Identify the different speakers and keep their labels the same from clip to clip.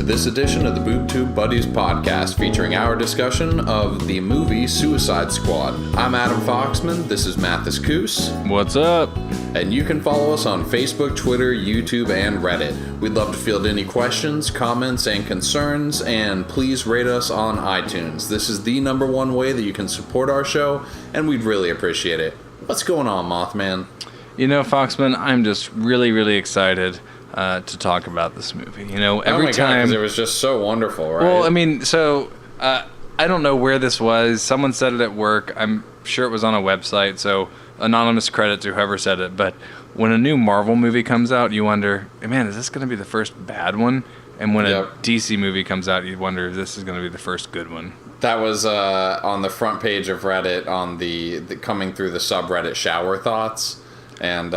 Speaker 1: to this edition of the Boob Tube Buddies podcast, featuring our discussion of the movie Suicide Squad. I'm Adam Foxman, this is Mathis Coos.
Speaker 2: What's up?
Speaker 1: And you can follow us on Facebook, Twitter, YouTube, and Reddit. We'd love to field any questions, comments, and concerns, and please rate us on iTunes. This is the number one way that you can support our show, and we'd really appreciate it. What's going on, Mothman?
Speaker 2: You know, Foxman, I'm just really excited to talk about this movie. You know, every time...
Speaker 1: God, 'cause it was just so wonderful, right?
Speaker 2: Well, I mean, so I don't know where this was. Someone said it at work. I'm sure it was on a website, so anonymous credit to whoever said it. But when a new Marvel movie comes out, you wonder, man, is this going to be the first bad one? And when a DC movie comes out, you wonder if this is going to be the first good one.
Speaker 1: That was on the front page of Reddit on the coming through the subreddit shower thoughts. And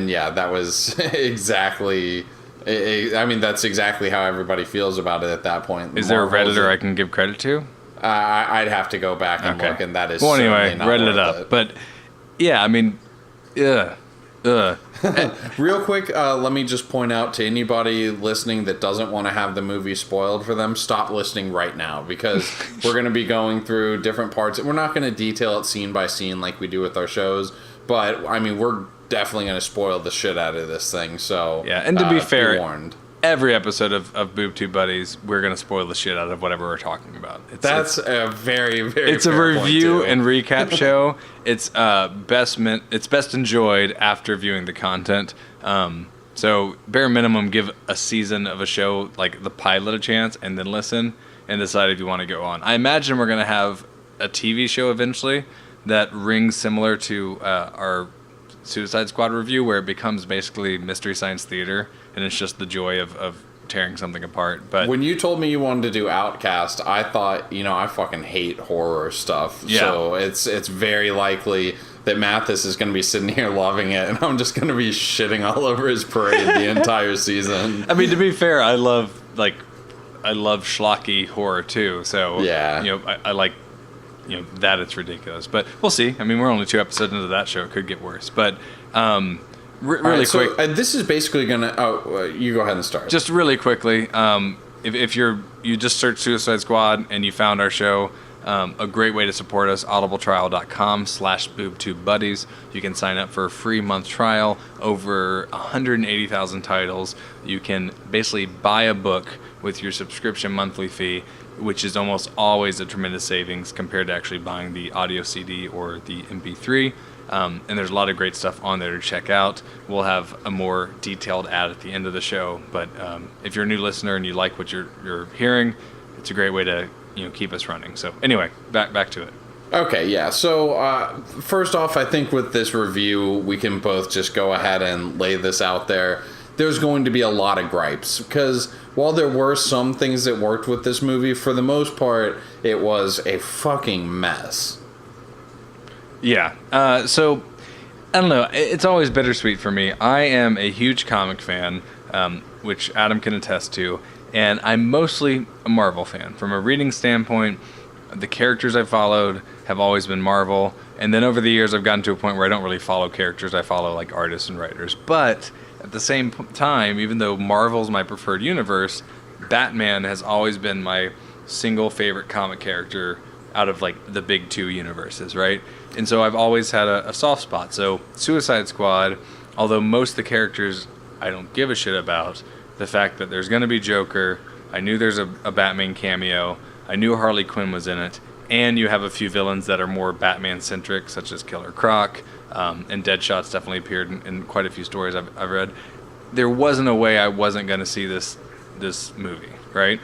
Speaker 1: yeah, that was exactly... I mean, that's exactly how everybody feels about it at that point.
Speaker 2: Is there a Redditor I can give credit to?
Speaker 1: I'd have to go back and look, and that is
Speaker 2: well, anyway,
Speaker 1: not
Speaker 2: Reddit it up.
Speaker 1: it.
Speaker 2: But, yeah, I mean,
Speaker 1: Real quick, let me just point out to anybody listening that doesn't want to have the movie spoiled for them, stop listening right now, because we're going to be going through different parts. We're not going to detail it scene by scene like we do with our shows, but, I mean, we're definitely going to spoil the shit out of this thing, so...
Speaker 2: Yeah, and to be fair,
Speaker 1: be warned.
Speaker 2: Every episode of Boob Tube Buddies, we're going to spoil the shit out of whatever we're talking about.
Speaker 1: That's a very
Speaker 2: it's a review and recap show. It's best enjoyed after viewing the content. So bare minimum, give a season of a show like the pilot a chance, and then listen and decide if you want to go on. I imagine we're going to have a TV show eventually that rings similar to our Suicide Squad review, where it becomes basically Mystery Science Theater, and it's just the joy of tearing something apart. But
Speaker 1: when you told me you wanted to do Outcast, I thought, I fucking hate horror stuff.
Speaker 2: Yeah.
Speaker 1: So it's very likely that Mathis is going to be sitting here loving it, and I'm just going to be shitting all over his parade the entire season.
Speaker 2: I mean, to be fair, I love schlocky horror too. So
Speaker 1: yeah,
Speaker 2: I like. That it's ridiculous. But we'll see. I mean, we're only 2 episodes into that show. It could get worse. But really quick.
Speaker 1: So, this is basically going to... Oh, you go ahead and start.
Speaker 2: Just really quickly, if you just search Suicide Squad and you found our show, a great way to support us, audibletrial.com/boobtubebuddies. You can sign up for a free month trial, over 180,000 titles. You can basically buy a book with your subscription monthly fee, which is almost always a tremendous savings compared to actually buying the audio CD or the MP3. And there's a lot of great stuff on there to check out. We'll have a more detailed ad at the end of the show. But if you're a new listener and you like what you're hearing, it's a great way to keep us running. So anyway, back to it.
Speaker 1: Okay, yeah. So first off, I think with this review, we can both just go ahead and lay this out there. There's going to be a lot of gripes, because while there were some things that worked with this movie, for the most part, it was a fucking mess.
Speaker 2: Yeah. So, I don't know. It's always bittersweet for me. I am a huge comic fan, which Adam can attest to, and I'm mostly a Marvel fan. From a reading standpoint, the characters I've followed have always been Marvel, and then over the years I've gotten to a point where I don't really follow characters. I follow like artists and writers. But at the same time, even though Marvel's my preferred universe, Batman has always been my single favorite comic character out of like the big two universes, right? And so I've always had a soft spot. So Suicide Squad, although most of the characters I don't give a shit about, the fact that there's going to be Joker, I knew there's a Batman cameo, I knew Harley Quinn was in it, and you have a few villains that are more Batman-centric, such as Killer Croc, and Deadshot's definitely appeared in quite a few stories I've read. There wasn't a way I wasn't going to see this movie, right?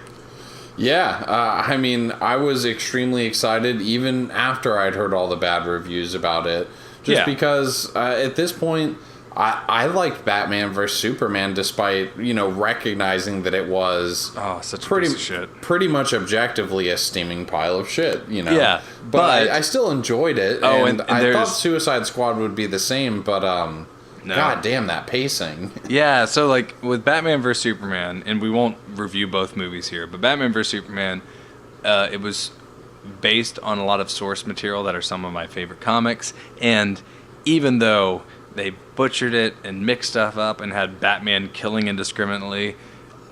Speaker 1: Yeah, I mean, I was extremely excited even after I'd heard all the bad reviews about it. Just because at this point, I liked Batman vs. Superman, despite, recognizing that it was
Speaker 2: such a piece of shit.
Speaker 1: Pretty much objectively a steaming pile of shit,
Speaker 2: Yeah,
Speaker 1: but I still enjoyed it,
Speaker 2: Oh,
Speaker 1: and I thought Suicide Squad would be the same, but no. God damn that pacing.
Speaker 2: Yeah, so like with Batman vs. Superman, and we won't review both movies here, but Batman vs. Superman, it was based on a lot of source material that are some of my favorite comics, and even though they butchered it and mixed stuff up and had Batman killing indiscriminately,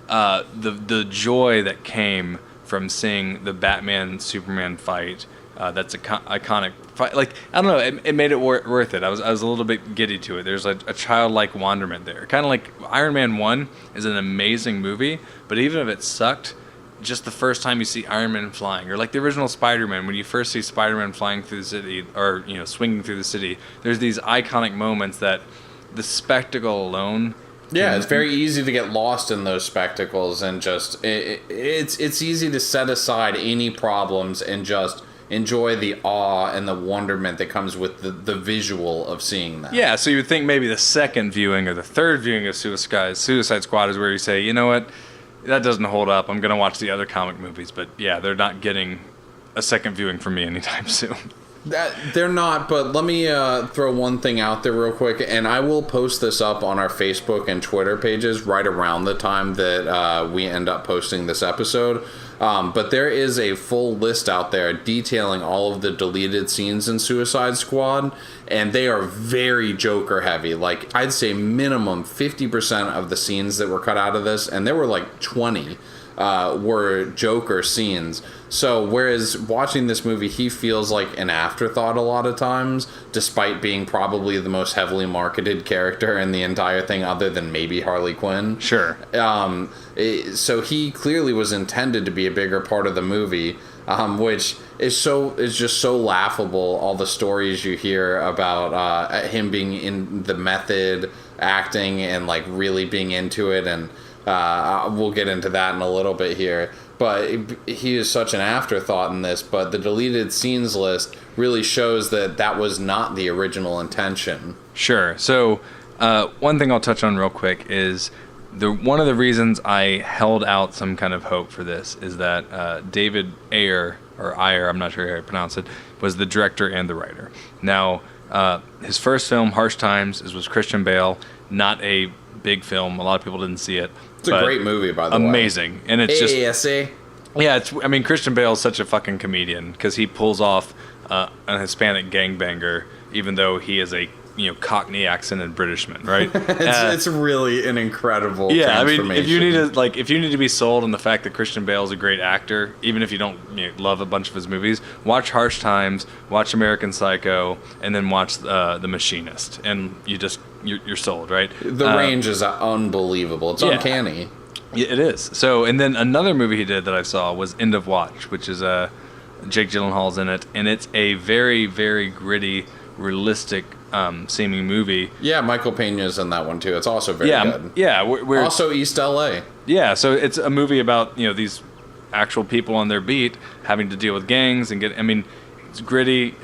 Speaker 2: the joy that came from seeing the Batman Superman fight. That's an iconic fight. Like, I don't know, it made it worth it. I was a little bit giddy to it. There's a childlike wonderment there. Kind of like Iron Man 1 is an amazing movie, but even if it sucked, just the first time you see Iron Man flying, or like the original Spider-Man, when you first see Spider-Man flying through the city, or, you know, swinging through the city, there's these iconic moments that the spectacle alone.
Speaker 1: Yeah, it's very easy to get lost in those spectacles, and just it's easy to set aside any problems and just enjoy the awe and the wonderment that comes with the visual of seeing that.
Speaker 2: Yeah, so you would think maybe the second viewing or the third viewing of Suicide Squad is where you say, you know what, that doesn't hold up. I'm going to watch the other comic movies. But yeah, they're not getting a second viewing from me anytime soon.
Speaker 1: They're not, but let me throw one thing out there real quick, and I will post this up on our Facebook and Twitter pages right around the time that we end up posting this episode. But there is a full list out there detailing all of the deleted scenes in Suicide Squad, and they are very Joker heavy. Like, I'd say minimum 50% of the scenes that were cut out of this, and there were like 20, were Joker scenes. So whereas watching this movie, he feels like an afterthought a lot of times, despite being probably the most heavily marketed character in the entire thing, other than maybe Harley Quinn.
Speaker 2: Sure.
Speaker 1: So he clearly was intended to be a bigger part of the movie, which is just so laughable. All the stories you hear about him being in the method acting and like really being into it, and we'll get into that in a little bit here. But he is such an afterthought in this, but the deleted scenes list really shows that was not the original intention.
Speaker 2: Sure. So one thing I'll touch on real quick is one of the reasons I held out some kind of hope for this is that David Ayer, or Ayer, I'm not sure how you pronounce it, was the director and the writer. Now, his first film, Harsh Times, was Christian Bale. Not a big film. A lot of people didn't see it.
Speaker 1: It's a great movie, by the way.
Speaker 2: Amazing. And it's just...
Speaker 1: AASA.
Speaker 2: Yeah, Christian Bale is such a fucking comedian because he pulls off an Hispanic gangbanger, even though he is a Cockney accented Britishman, right?
Speaker 1: It's really an incredible transformation.
Speaker 2: I mean, if you need to be sold on the fact that Christian Bale is a great actor, even if you don't love a bunch of his movies, watch Harsh Times, watch American Psycho, and then watch The Machinist, and you're sold, right? The
Speaker 1: range is unbelievable. It's uncanny.
Speaker 2: Yeah, it is. So, and then another movie he did that I saw was End of Watch, which is Jake Gyllenhaal's in it, and it's a very, very gritty, realistic seeming movie.
Speaker 1: Yeah, Michael Peña's in that one too. It's also very good.
Speaker 2: Yeah, we're
Speaker 1: also East LA.
Speaker 2: Yeah, so it's a movie about these actual people on their beat having to deal with gangs and it's gritty.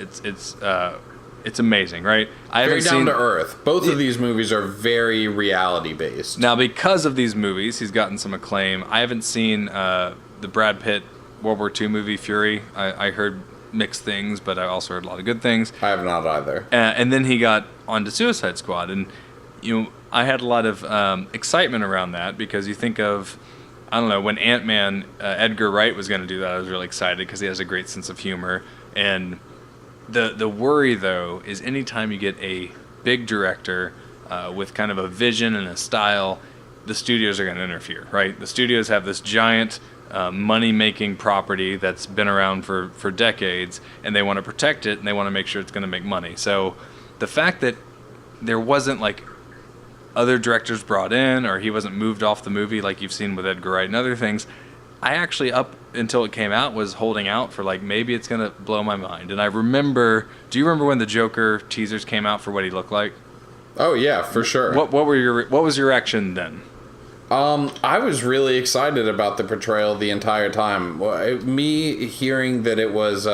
Speaker 2: It's amazing, right?
Speaker 1: Very down to earth. Both of these movies are very reality based.
Speaker 2: Now, because of these movies, he's gotten some acclaim. I haven't seen the Brad Pitt World War II movie Fury. I heard mixed things, but I also heard a lot of good things.
Speaker 1: I have not either.
Speaker 2: And then he got onto Suicide Squad, and I had a lot of excitement around that because you think of, I don't know, when Ant-Man, Edgar Wright was going to do that, I was really excited because he has a great sense of humor. And the worry, though, is anytime you get a big director with kind of a vision and a style, the studios are going to interfere, right? The studios have this giant money-making property that's been around for decades, and they want to protect it, and they want to make sure it's going to make money. So the fact that there wasn't, like, other directors brought in, or he wasn't moved off the movie like you've seen with Edgar Wright and other things, I actually, up until it came out, was holding out for, like, maybe it's going to blow my mind. And I remember... Do you remember when the Joker teasers came out for what he looked like?
Speaker 1: Oh, yeah, for sure.
Speaker 2: What was your reaction then?
Speaker 1: I was really excited about the portrayal the entire time. Me hearing that it was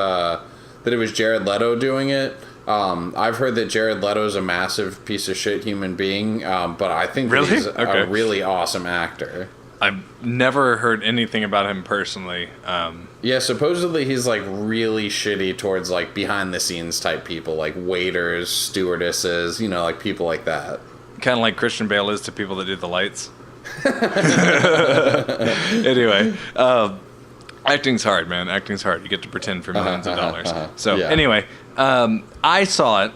Speaker 1: Jared Leto doing it. I've heard that Jared Leto is a massive piece of shit human being, but I think he's a really awesome actor.
Speaker 2: I've never heard anything about him personally.
Speaker 1: Yeah, supposedly he's like really shitty towards like behind the scenes type people, like waiters, stewardesses, like people like that.
Speaker 2: Kind of like Christian Bale is to people that do the lights. Anyway, acting's hard, man. Acting's hard. You get to pretend for millions of dollars. So anyway, I saw it.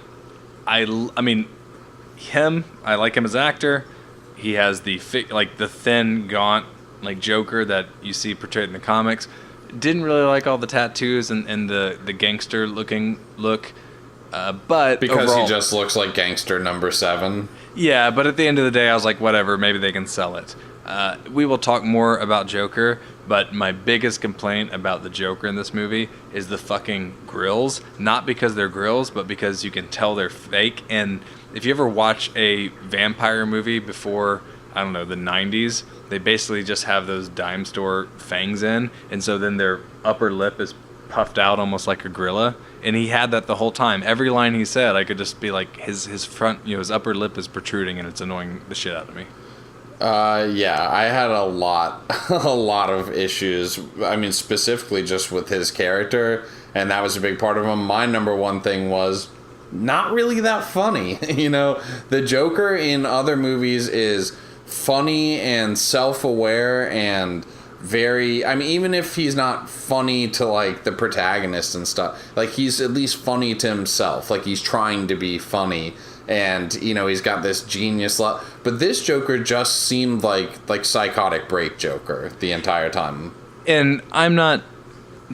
Speaker 2: I mean, I like him as an actor. He has the thin, gaunt like Joker that you see portrayed in the comics. Didn't really like all the tattoos and the gangster looking look, but
Speaker 1: because
Speaker 2: overall,
Speaker 1: he just looks like gangster number 7.
Speaker 2: Yeah, but at the end of the day, I was like, whatever, maybe they can sell it. We will talk more about Joker, but my biggest complaint about the Joker in this movie is the fucking grills. Not because they're grills, but because you can tell they're fake. And if you ever watch a vampire movie before, I don't know, the 90s, they basically just have those dime store fangs in, and so then their upper lip is puffed out almost like a gorilla. And he had that the whole time. Every line he said, I could just be like, his front, his upper lip is protruding, and it's annoying the shit out of me.
Speaker 1: Yeah, I had a lot of issues. I mean, specifically just with his character, and that was a big part of him. My number one thing was not really that funny. The Joker in other movies is funny and self-aware and very, I mean, even if he's not funny to like the protagonist and stuff, like he's at least funny to himself, like he's trying to be funny, and he's got this genius but this Joker just seemed like psychotic break Joker the entire time.
Speaker 2: And I'm not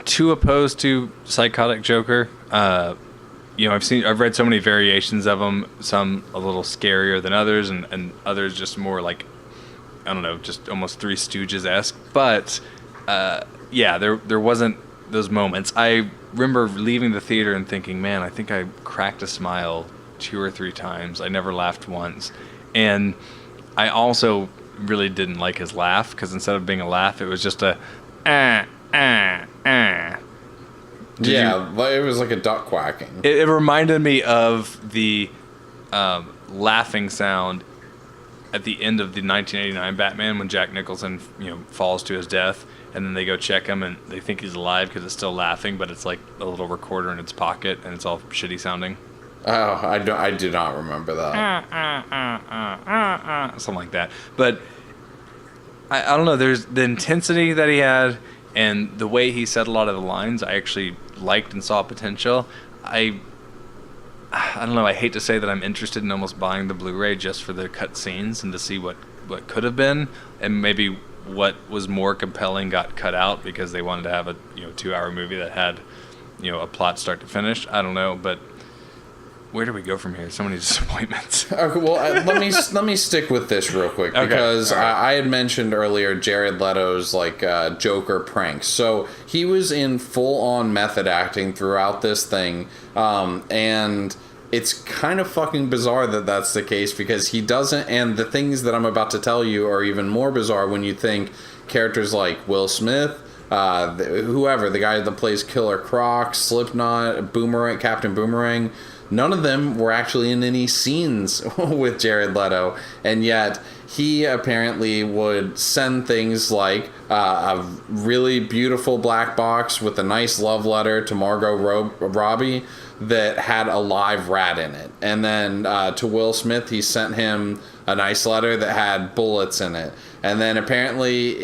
Speaker 2: too opposed to psychotic Joker. I've read so many variations of him, some a little scarier than others, and others just more like, I don't know, just almost Three Stooges-esque. But, there wasn't those moments. I remember leaving the theater and thinking, man, I think I cracked a smile 2 or 3 times. I never laughed once. And I also really didn't like his laugh, because instead of being a laugh, it was just a,
Speaker 1: It was like a duck quacking.
Speaker 2: It reminded me of the laughing sound at the end of the 1989 Batman when Jack Nicholson, falls to his death, and then they go check him and they think he's alive because it's still laughing, but it's like a little recorder in its pocket and it's all shitty sounding.
Speaker 1: Oh, I do not remember that.
Speaker 2: Something like that. But I don't know. There's the intensity that he had and the way he said a lot of the lines. I actually liked and saw potential. I don't know. I hate to say that I'm interested in almost buying the Blu-ray just for the cut scenes and to see what could have been, and maybe what was more compelling got cut out because they wanted to have a 2-hour movie that had a plot start to finish. I don't know, but where do we go from here? So many disappointments.
Speaker 1: Okay, well, let me stick with this real quick, because okay. I had mentioned earlier Jared Leto's Joker pranks. So he was in full-on method acting throughout this thing, and it's kind of fucking bizarre that that's the case, because he doesn't. And the things that I'm about to tell you are even more bizarre when you think characters like Will Smith, whoever, the guy that plays Killer Croc, Slipknot, Boomerang, Captain Boomerang. None of them were actually in any scenes with Jared Leto, and yet he apparently would send things like a really beautiful black box with a nice love letter to Margot Robbie that had a live rat in it. And then to Will Smith, he sent him a nice letter that had bullets in it. And then apparently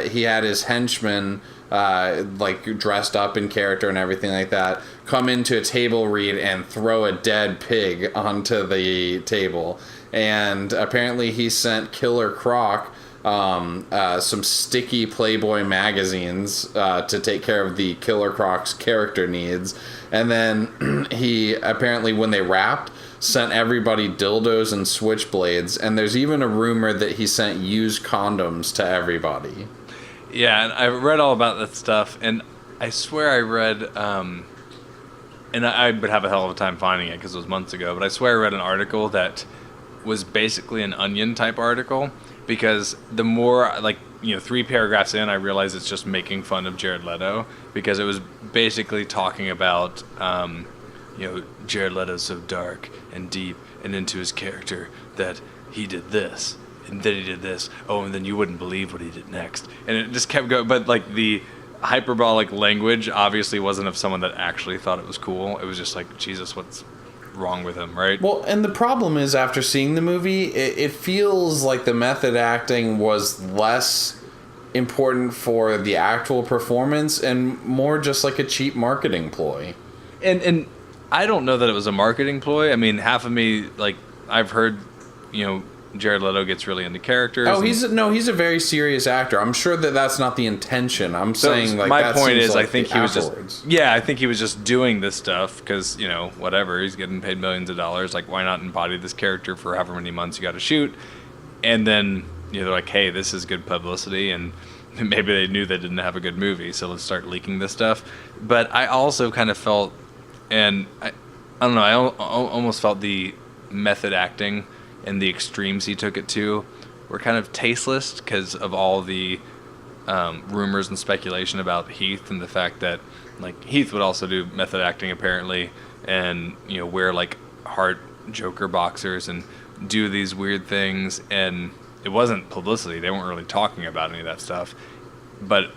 Speaker 1: he had his henchmen dressed up in character and everything like that, come into a table read and throw a dead pig onto the table. And apparently he sent Killer Croc some sticky Playboy magazines to take care of the Killer Croc's character needs. And then he apparently, when they wrapped, sent everybody dildos and switchblades. And there's even a rumor that he sent used condoms to everybody.
Speaker 2: Yeah, and I read all about that stuff, and I swear I read, and I would have a hell of a time finding it because it was months ago, but I swear I read an article that was basically an Onion-type article, because the more, 3 paragraphs in, I realized it's just making fun of Jared Leto, because it was basically talking about, Jared Leto's so dark and deep and into his character that he did this. And then he did this. Oh, and then you wouldn't believe what he did next. And it just kept going. But, the hyperbolic language obviously wasn't of someone that actually thought it was cool. It was just like, Jesus, what's wrong with him, right?
Speaker 1: Well, and the problem is, after seeing the movie, it feels like the method acting was less important for the actual performance and more just like a cheap marketing ploy. And
Speaker 2: I don't know that it was a marketing ploy. I mean, half of me, I've heard, Jared Leto gets really into characters.
Speaker 1: Oh, he's a very serious actor. I'm sure that that's not the intention. I'm saying like
Speaker 2: my
Speaker 1: that
Speaker 2: point
Speaker 1: seems
Speaker 2: is,
Speaker 1: like
Speaker 2: I think he was
Speaker 1: afterwards.
Speaker 2: I think he was just doing this stuff because whatever, he's getting paid millions of dollars. Like, why not embody this character for however many months you got to shoot, and then they're like, hey, this is good publicity, and maybe they knew they didn't have a good movie, so let's start leaking this stuff. But I also kind of felt, and I don't know, I almost felt the method acting and the extremes he took it to were kind of tasteless because of all the rumors and speculation about Heath, and the fact that like Heath would also do method acting apparently, and wear like heart Joker boxers and do these weird things, and it wasn't publicity. They weren't really talking about any of that stuff, but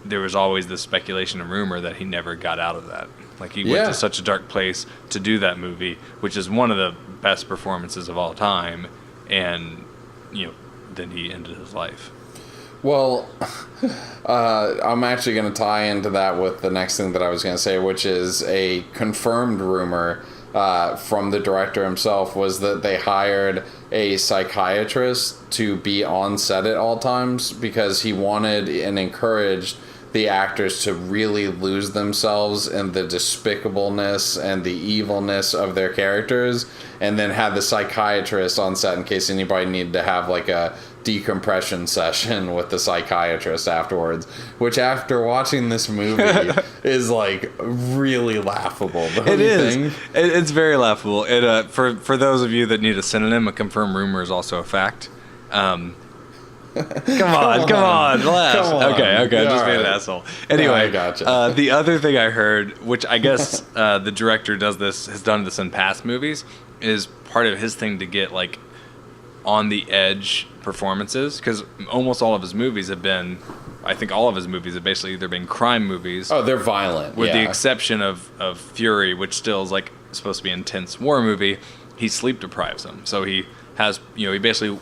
Speaker 2: there was always this speculation and rumor that he never got out of that. Like, he went to such a dark place to do that movie, which is one of the best performances of all time, and then he ended his life.
Speaker 1: Well, I'm actually going to tie into that with the next thing that I was going to say, which is a confirmed rumor from the director himself, was that they hired a psychiatrist to be on set at all times because he wanted and encouraged the actors to really lose themselves in the despicableness and the evilness of their characters, and then had the psychiatrist on set in case anybody needed to have like a decompression session with the psychiatrist afterwards, which after watching this movie is like really laughable.
Speaker 2: It is. It's very laughable. For those of you that need a synonym, a confirmed rumor is also a fact. Come on, laugh. Okay, just being an asshole. Anyway,
Speaker 1: I gotcha.
Speaker 2: The other thing I heard, which I guess the director has done this in past movies, is part of his thing to get like on the edge performances, because almost all of his movies have been, I think all of his movies have basically either been crime movies.
Speaker 1: Oh, they're violent.
Speaker 2: With the exception of Fury, which still is like supposed to be an intense war movie. He sleep deprives them, so he has he basically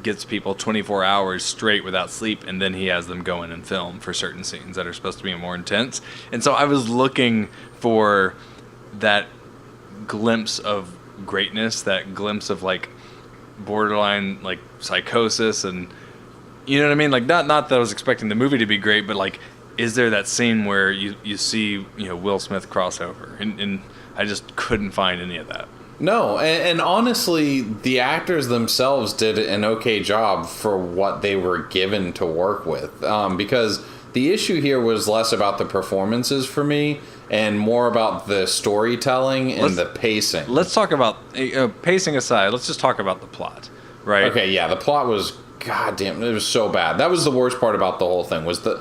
Speaker 2: gets people 24 hours straight without sleep, and then he has them go in and film for certain scenes that are supposed to be more intense. And so I was looking for that glimpse of greatness, that glimpse of like borderline like psychosis, and you know what I mean, like not that I was expecting the movie to be great, but like, is there that scene where you see Will Smith crossover, and I just couldn't find any of that.
Speaker 1: No, and honestly, the actors themselves did an okay job for what they were given to work with. Because the issue here was less about the performances for me and more about the storytelling and the pacing.
Speaker 2: Let's talk about, pacing aside, let's just talk about the plot, right?
Speaker 1: Okay, yeah, the plot was, goddamn, it was so bad. That was the worst part about the whole thing, was the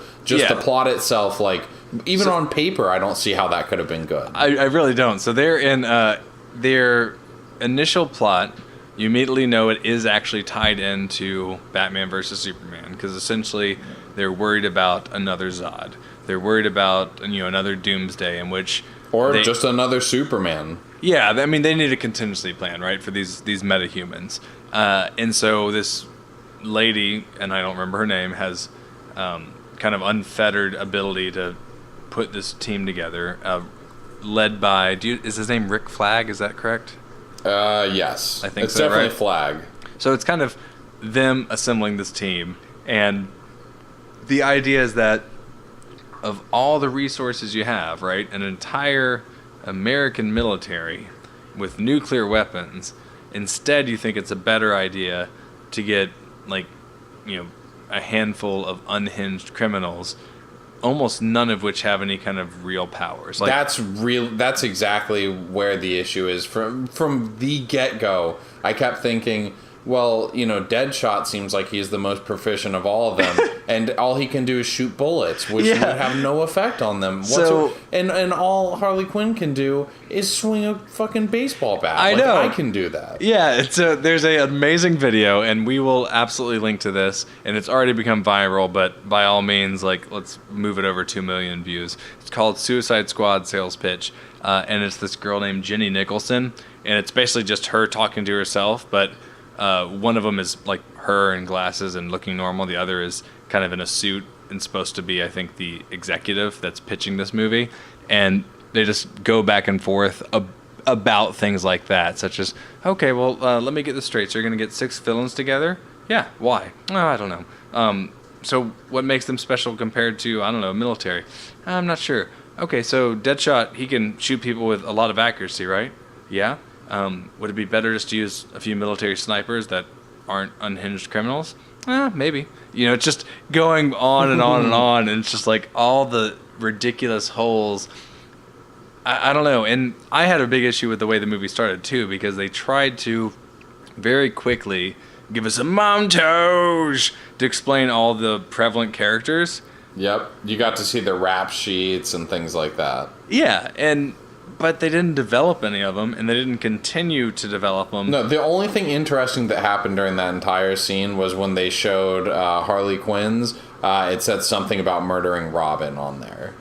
Speaker 1: plot itself. Like, even on paper, I don't see how that could have been good.
Speaker 2: I really don't. So they're in... their initial plot, you immediately know it is actually tied into Batman versus Superman, because essentially they're worried about another Zod. They're worried about another Doomsday in which...
Speaker 1: Or just another Superman.
Speaker 2: Yeah, I mean, they need a contingency plan, right, for these metahumans. And so this lady, and I don't remember her name, has kind of unfettered ability to put this team together, led by, is his name Rick Flag? Is that correct?
Speaker 1: Yes.
Speaker 2: I think
Speaker 1: it's
Speaker 2: so,
Speaker 1: definitely
Speaker 2: right?
Speaker 1: Flag.
Speaker 2: So it's kind of them assembling this team, and the idea is that of all the resources you have, right, an entire American military with nuclear weapons, instead you think it's a better idea to get like, a handful of unhinged criminals, almost none of which have any kind of real powers. Like,
Speaker 1: that's exactly where the issue is. From the get-go, I kept thinking, well, Deadshot seems like he's the most proficient of all of them, and all he can do is shoot bullets, which would have no effect on them. And all Harley Quinn can do is swing a fucking baseball bat.
Speaker 2: I know.
Speaker 1: I can do that.
Speaker 2: Yeah, there's an amazing video, and we will absolutely link to this, and it's already become viral, but by all means, like, let's move it over 2 million views. It's called Suicide Squad Sales Pitch, and it's this girl named Jenny Nicholson, and it's basically just her talking to herself, but one of them is like her in glasses and looking normal. The other is kind of in a suit and supposed to be, I think, the executive that's pitching this movie. And they just go back and forth about things like that, such as, okay, well, let me get this straight. So you're going to get 6 villains together? Yeah, why? Oh, I don't know. So what makes them special compared to, I don't know, military? I'm not sure. Okay, so Deadshot, he can shoot people with a lot of accuracy, right? Yeah. Would it be better just to use a few military snipers that aren't unhinged criminals? Maybe. You know, it's just going on and on and on, and it's just like all the ridiculous holes. I don't know. And I had a big issue with the way the movie started, too, because they tried to very quickly give us a montage to explain all the prevalent characters.
Speaker 1: Yep. You got to see the rap sheets and things like that.
Speaker 2: Yeah, but they didn't develop any of them, and they didn't continue to develop them.
Speaker 1: No, the only thing interesting that happened during that entire scene was when they showed Harley Quinn's. It said something about murdering Robin on there.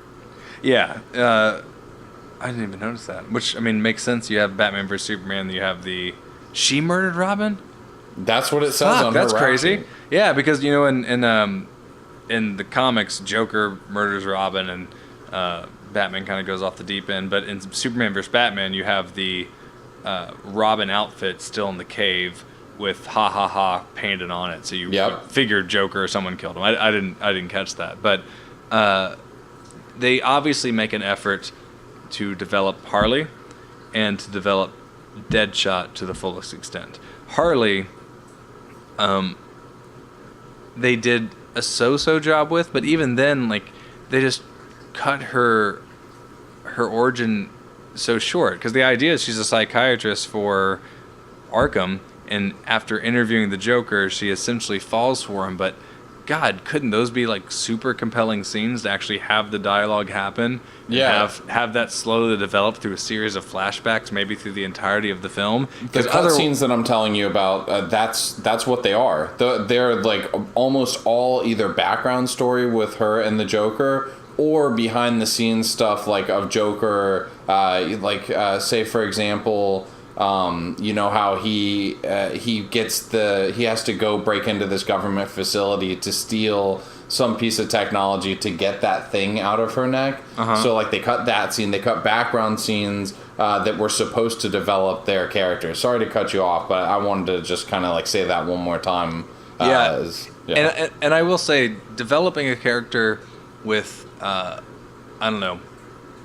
Speaker 2: Yeah, I didn't even notice that. Which, I mean, makes sense. You have Batman vs Superman. You have she murdered Robin.
Speaker 1: That's what it says on her.
Speaker 2: That's crazy. Yeah, because you know, in the comics, Joker murders Robin, and Batman kind of goes off the deep end. But in Superman vs Batman, you have the Robin outfit still in the cave with "ha ha ha" painted on it. So you figured Joker or someone killed him. I didn't catch that, but they obviously make an effort to develop Harley and to develop Deadshot to the fullest extent. Harley, they did a so-so job with, but even then, like, they just cut her origin so short, because the idea is she's a psychiatrist for Arkham, and after interviewing the Joker, she essentially falls for him. But God, couldn't those be like super compelling scenes to actually have the dialogue happen?
Speaker 1: Yeah.
Speaker 2: Have that slowly develop through a series of flashbacks, maybe through the entirety of the film.
Speaker 1: The cutscenes that I'm telling you about, that's what they are. They're like almost all either background story with her and the Joker, or behind the scenes stuff like of Joker, say for example, you know how he has to go break into this government facility to steal some piece of technology to get that thing out of her neck. So like they cut that scene, they cut background scenes that were supposed to develop their characters. Sorry to cut you off, but I wanted to just kind of like say that one more time.
Speaker 2: And I will say, developing a character with I don't know,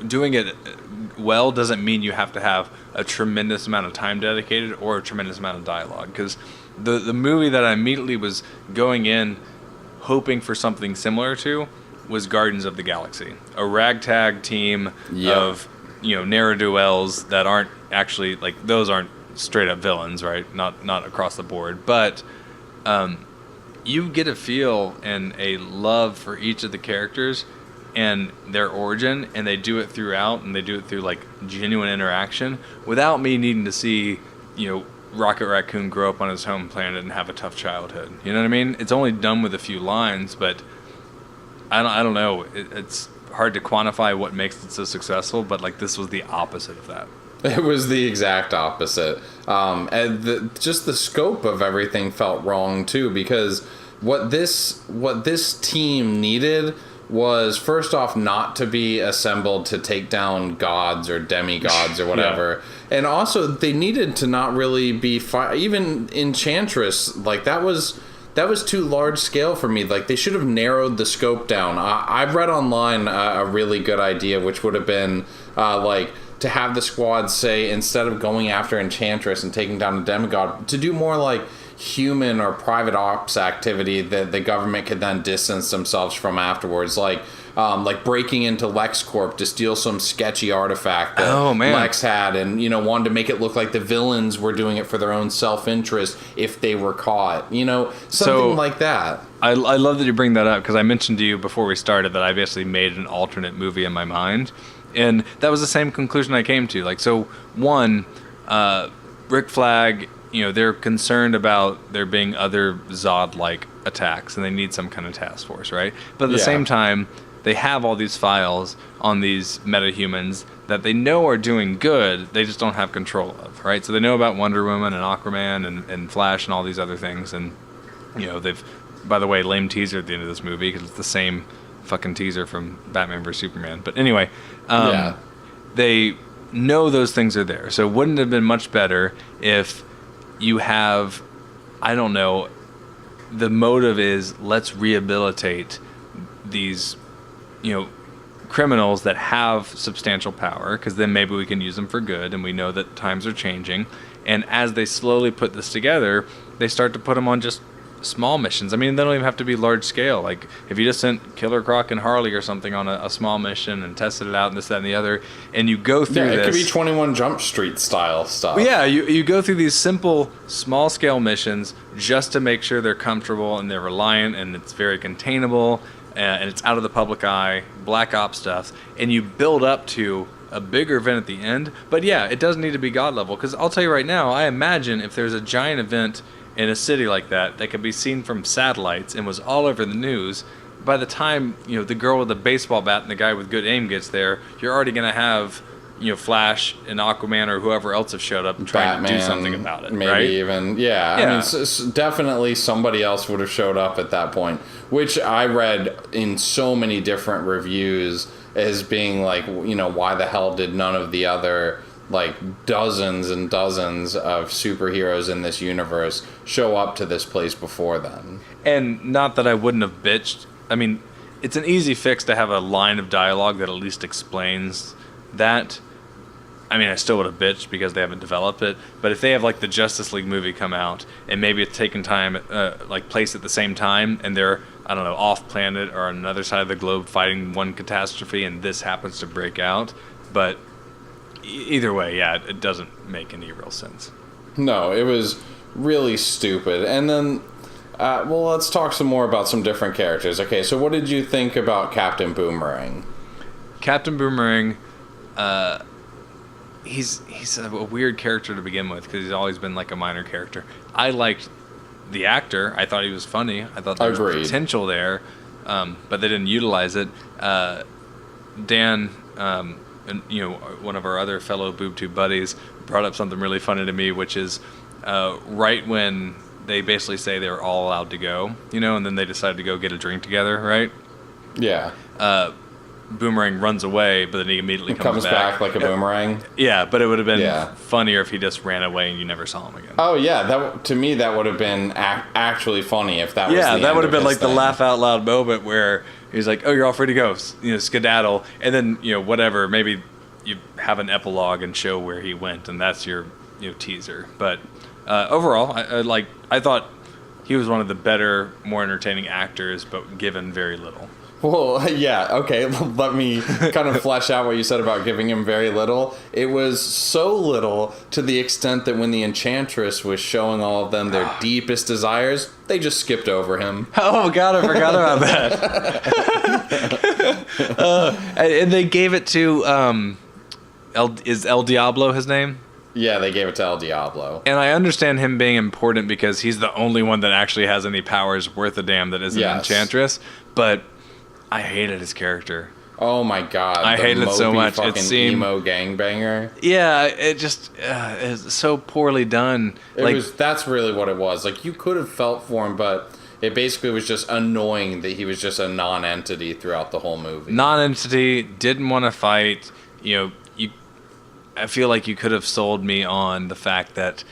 Speaker 2: doing it well doesn't mean you have to have a tremendous amount of time dedicated or a tremendous amount of dialogue, because the movie that I immediately was going in hoping for something similar to was Guardians of the Galaxy, a ragtag team of, you know, ne'er-do-wells that aren't actually, like, those aren't straight up villains, right? Not across the board, but you get a feel and a love for each of the characters and their origin, and they do it throughout, and they do it through like genuine interaction without me needing to see, you know, Rocket Raccoon grow up on his home planet and have a tough childhood. You know what I mean? It's only done with a few lines, but I don't know. It's hard to quantify what makes it so successful, but like this was the opposite of that.
Speaker 1: It was the exact opposite. And just the scope of everything felt wrong too, because what this team needed was, first off, not to be assembled to take down gods or demigods or whatever. And also, they needed to not really be... even Enchantress, like, that was too large scale for me. Like, they should have narrowed the scope down. I've read online a really good idea, which would have been, to have the squad say, instead of going after Enchantress and taking down a demigod, to do more, like, human or private ops activity that the government could then distance themselves from afterwards, like breaking into LexCorp to steal some sketchy artifact that Lex had, and, you know, wanted to make it look like the villains were doing it for their own self-interest if they were caught, you know, something like that.
Speaker 2: I love that you bring that up, because I mentioned to you before we started that I basically made an alternate movie in my mind, and that was the same conclusion I came to. Like, so one, Rick Flag, you know, they're concerned about there being other Zod-like attacks, and they need some kind of task force, right? But at the same time, they have all these files on these metahumans that they know are doing good, they just don't have control of, right? So they know about Wonder Woman and Aquaman and Flash and all these other things, and, you know, they've, by the way, lame teaser at the end of this movie, because it's the same fucking teaser from Batman vs Superman. But anyway, they know those things are there. So wouldn't it have been much better if you have, I don't know, the motive is let's rehabilitate these, criminals that have substantial power, because then maybe we can use them for good, and we know that times are changing. And as they slowly put this together, they start to put them on just small missions. I mean, they don't even have to be large scale. Like, if you just sent Killer Croc and Harley or something on a small mission and tested it out and this, that, and the other, and you go through
Speaker 1: it
Speaker 2: this...
Speaker 1: could be 21 Jump Street style stuff.
Speaker 2: Well, yeah, you go through these simple, small-scale missions just to make sure they're comfortable and they're reliant and it's very containable and it's out of the public eye, Black Ops stuff, and you build up to a bigger event at the end. But yeah, it doesn't need to be God level, because I'll tell you right now, I imagine if there's a giant event in a city like that could be seen from satellites and was all over the news, by the time the girl with the baseball bat and the guy with good aim gets there, you're already going to have Flash and Aquaman or whoever else have showed up and trying to do something about it.
Speaker 1: Maybe
Speaker 2: right?
Speaker 1: even I mean, definitely somebody else would have showed up at that point, which I read in so many different reviews as being like, why the hell did none of the other dozens and dozens of superheroes in this universe show up to this place before then?
Speaker 2: And not that I wouldn't have bitched. I mean, it's an easy fix to have a line of dialogue that at least explains that. I mean, I still would have bitched because they haven't developed it. But if they have the Justice League movie come out and maybe it's taken time, place at the same time, and they're, I don't know, off planet or on another side of the globe fighting one catastrophe, and this happens to break out. But either way, yeah, it doesn't make any real sense.
Speaker 1: No, it was really stupid. And then, let's talk some more about some different characters. Okay, so what did you think about Captain Boomerang?
Speaker 2: Captain Boomerang, he's a weird character to begin with, because he's always been a minor character. I liked the actor. I thought he was funny. I thought there was potential there, but they didn't utilize it. Dan... and one of our other fellow Boob Tube buddies brought up something really funny to me, which is right when they basically say they were all allowed to go, and then they decide to go get a drink together, right?
Speaker 1: Yeah.
Speaker 2: Boomerang runs away, but then he immediately comes
Speaker 1: back like a boomerang.
Speaker 2: Yeah, but it would have been funnier if he just ran away and you never saw him again.
Speaker 1: Oh yeah, to me that would have been actually funny if that was the
Speaker 2: that would have been the
Speaker 1: thing.
Speaker 2: laugh out loud moment where he's like, "Oh, you're all free to go," skedaddle, and then whatever, maybe you have an epilogue and show where he went, and that's your teaser. But overall, I thought he was one of the better, more entertaining actors, but given very little.
Speaker 1: Well, yeah, okay, let me kind of flesh out what you said about giving him very little. It was so little to the extent that when the Enchantress was showing all of them their deepest desires, they just skipped over him.
Speaker 2: Oh, God, I forgot about that. And they gave it to, is El Diablo his name?
Speaker 1: Yeah, they gave it to El Diablo.
Speaker 2: And I understand him being important because he's the only one that actually has any powers worth a damn that isn't Enchantress, but... I hated his character.
Speaker 1: Oh my god!
Speaker 2: I hated it so much.
Speaker 1: It seemed emo gangbanger.
Speaker 2: Yeah, it just is so poorly done.
Speaker 1: That's really what it was. You could have felt for him, but it basically was just annoying that he was just a non-entity throughout the whole movie.
Speaker 2: Non-entity, didn't want to fight. I feel like you could have sold me on the fact that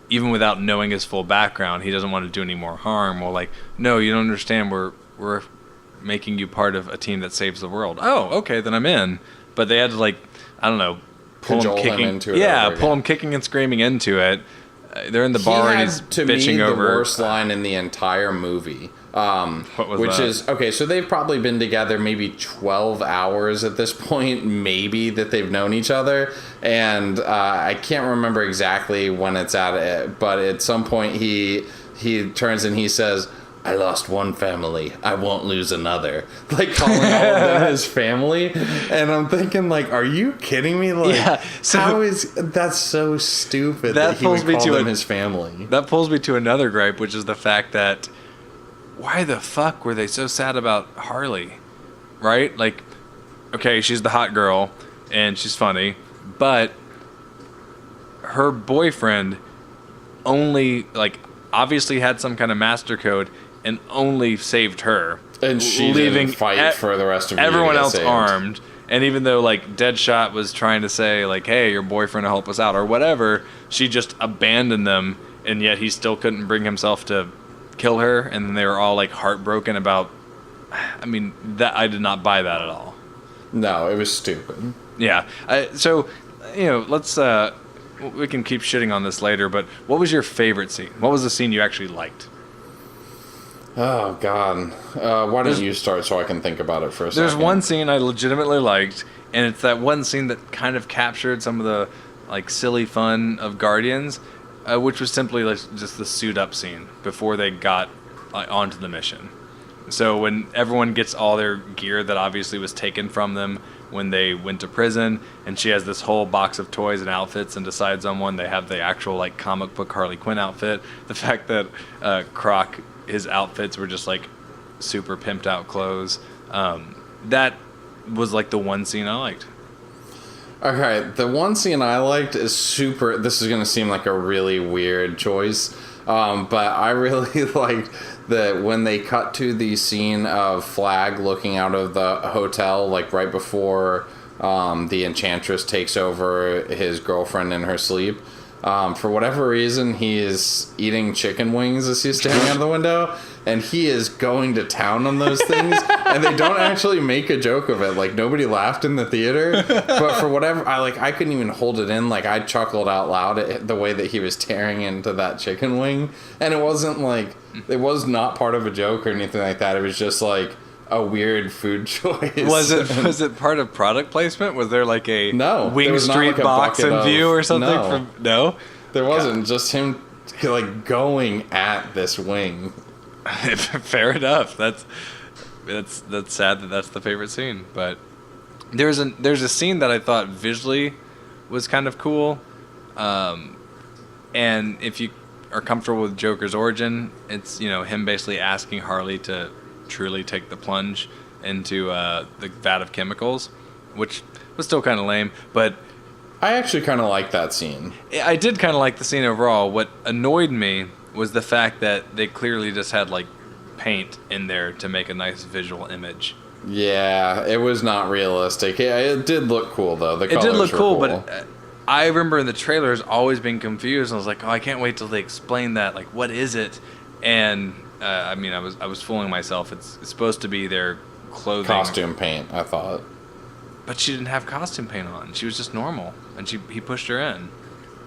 Speaker 2: even without knowing his full background, he doesn't want to do any more harm. Well, no, you don't understand. We're making you part of a team that saves the world. Oh, okay, then I'm in. But they had to I don't know, pull him kicking into it. Yeah, pull him kicking and screaming into it. They're in the bar and he's bitching over. The
Speaker 1: worst line in the entire movie.
Speaker 2: What was
Speaker 1: which
Speaker 2: that?
Speaker 1: Is okay. So they've probably been together maybe 12 hours at this point, maybe that they've known each other, and I can't remember exactly when it's at it, but at some point he turns and he says, "I lost one family, I won't lose another." Calling all of them his family. And I'm thinking, are you kidding me? How is that's so stupid that he would call them his family?
Speaker 2: That pulls me to another gripe, which is the fact that why the fuck were they so sad about Harley? Right? Okay, she's the hot girl and she's funny, but her boyfriend only obviously had some kind of master code and only saved her,
Speaker 1: and she didn't fight for the rest of
Speaker 2: everyone else armed. And even though, like, Deadshot was trying to say, like, hey, your boyfriend will help us out or whatever, she just abandoned them, and yet he still couldn't bring himself to kill her, and then they were all, like, heartbroken about... I mean, that I did not buy that at all.
Speaker 1: No, it was stupid.
Speaker 2: Yeah. So, you know, let's... we can keep shitting on this later, but what was your favorite scene? What was the scene you actually liked?
Speaker 1: Oh, God. Why don't you start so I can think about it for a second?
Speaker 2: There's one scene I legitimately liked, and it's that one scene that kind of captured some of the, like, silly fun of Guardians, which was simply like just the suit-up scene before they got onto the mission. So when everyone gets all their gear that obviously was taken from them when they went to prison, and she has this whole box of toys and outfits and decides on one, they have the actual, like, comic book Harley Quinn outfit. The fact that Croc... his outfits were just, like, super pimped out clothes. That was, like, the one scene I liked.
Speaker 1: Okay, the one scene I liked is super... This is going to seem like a really weird choice, but I really liked that when they cut to the scene of Flag looking out of the hotel, like, right before the Enchantress takes over his girlfriend in her sleep. For whatever reason, he is eating chicken wings as he's staring out the window, and he is going to town on those things, and they don't actually make a joke of it. Like, nobody laughed in the theater, but for whatever, I couldn't even hold it in. Like, I chuckled out loud at the way that he was tearing into that chicken wing, and it wasn't like, it was not part of a joke or anything like that. It was just like a weird food choice.
Speaker 2: Was it part of product placement? Was there like a Wing Street
Speaker 1: like
Speaker 2: box in view or something? No,
Speaker 1: there wasn't. God. Just him like going at this wing.
Speaker 2: Fair enough. That's sad that that's the favorite scene. But there's a scene that I thought visually was kind of cool. And if you are comfortable with Joker's origin, it's, you know, him basically asking Harley to truly take the plunge into the vat of chemicals, which was still kind of lame, but
Speaker 1: I actually kind of liked that scene.
Speaker 2: I did kind of like the scene overall. What annoyed me was the fact that they clearly just had, like, paint in there to make a nice visual image.
Speaker 1: Yeah, it was not realistic. It did look cool, though. The
Speaker 2: colors
Speaker 1: did look
Speaker 2: cool, but I remember in the trailers always being confused. I was like, oh, I can't wait till they explain that. Like, what is it? And I mean, I was fooling myself. It's supposed to be their clothing.
Speaker 1: Costume paint, I thought.
Speaker 2: But she didn't have costume paint on. She was just normal, and he pushed her in.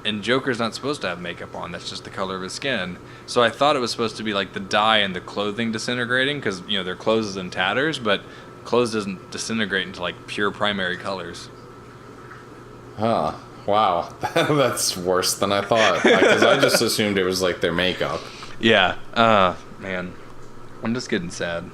Speaker 2: And Joker's not supposed to have makeup on. That's just the color of his skin. So I thought it was supposed to be like the dye and the clothing disintegrating, because, you know, their clothes is in tatters, but clothes doesn't disintegrate into, like, pure primary colors.
Speaker 1: Huh. Wow. That's worse than I thought. Because I just assumed it was, like, their makeup.
Speaker 2: Yeah. Man. I'm just getting sad.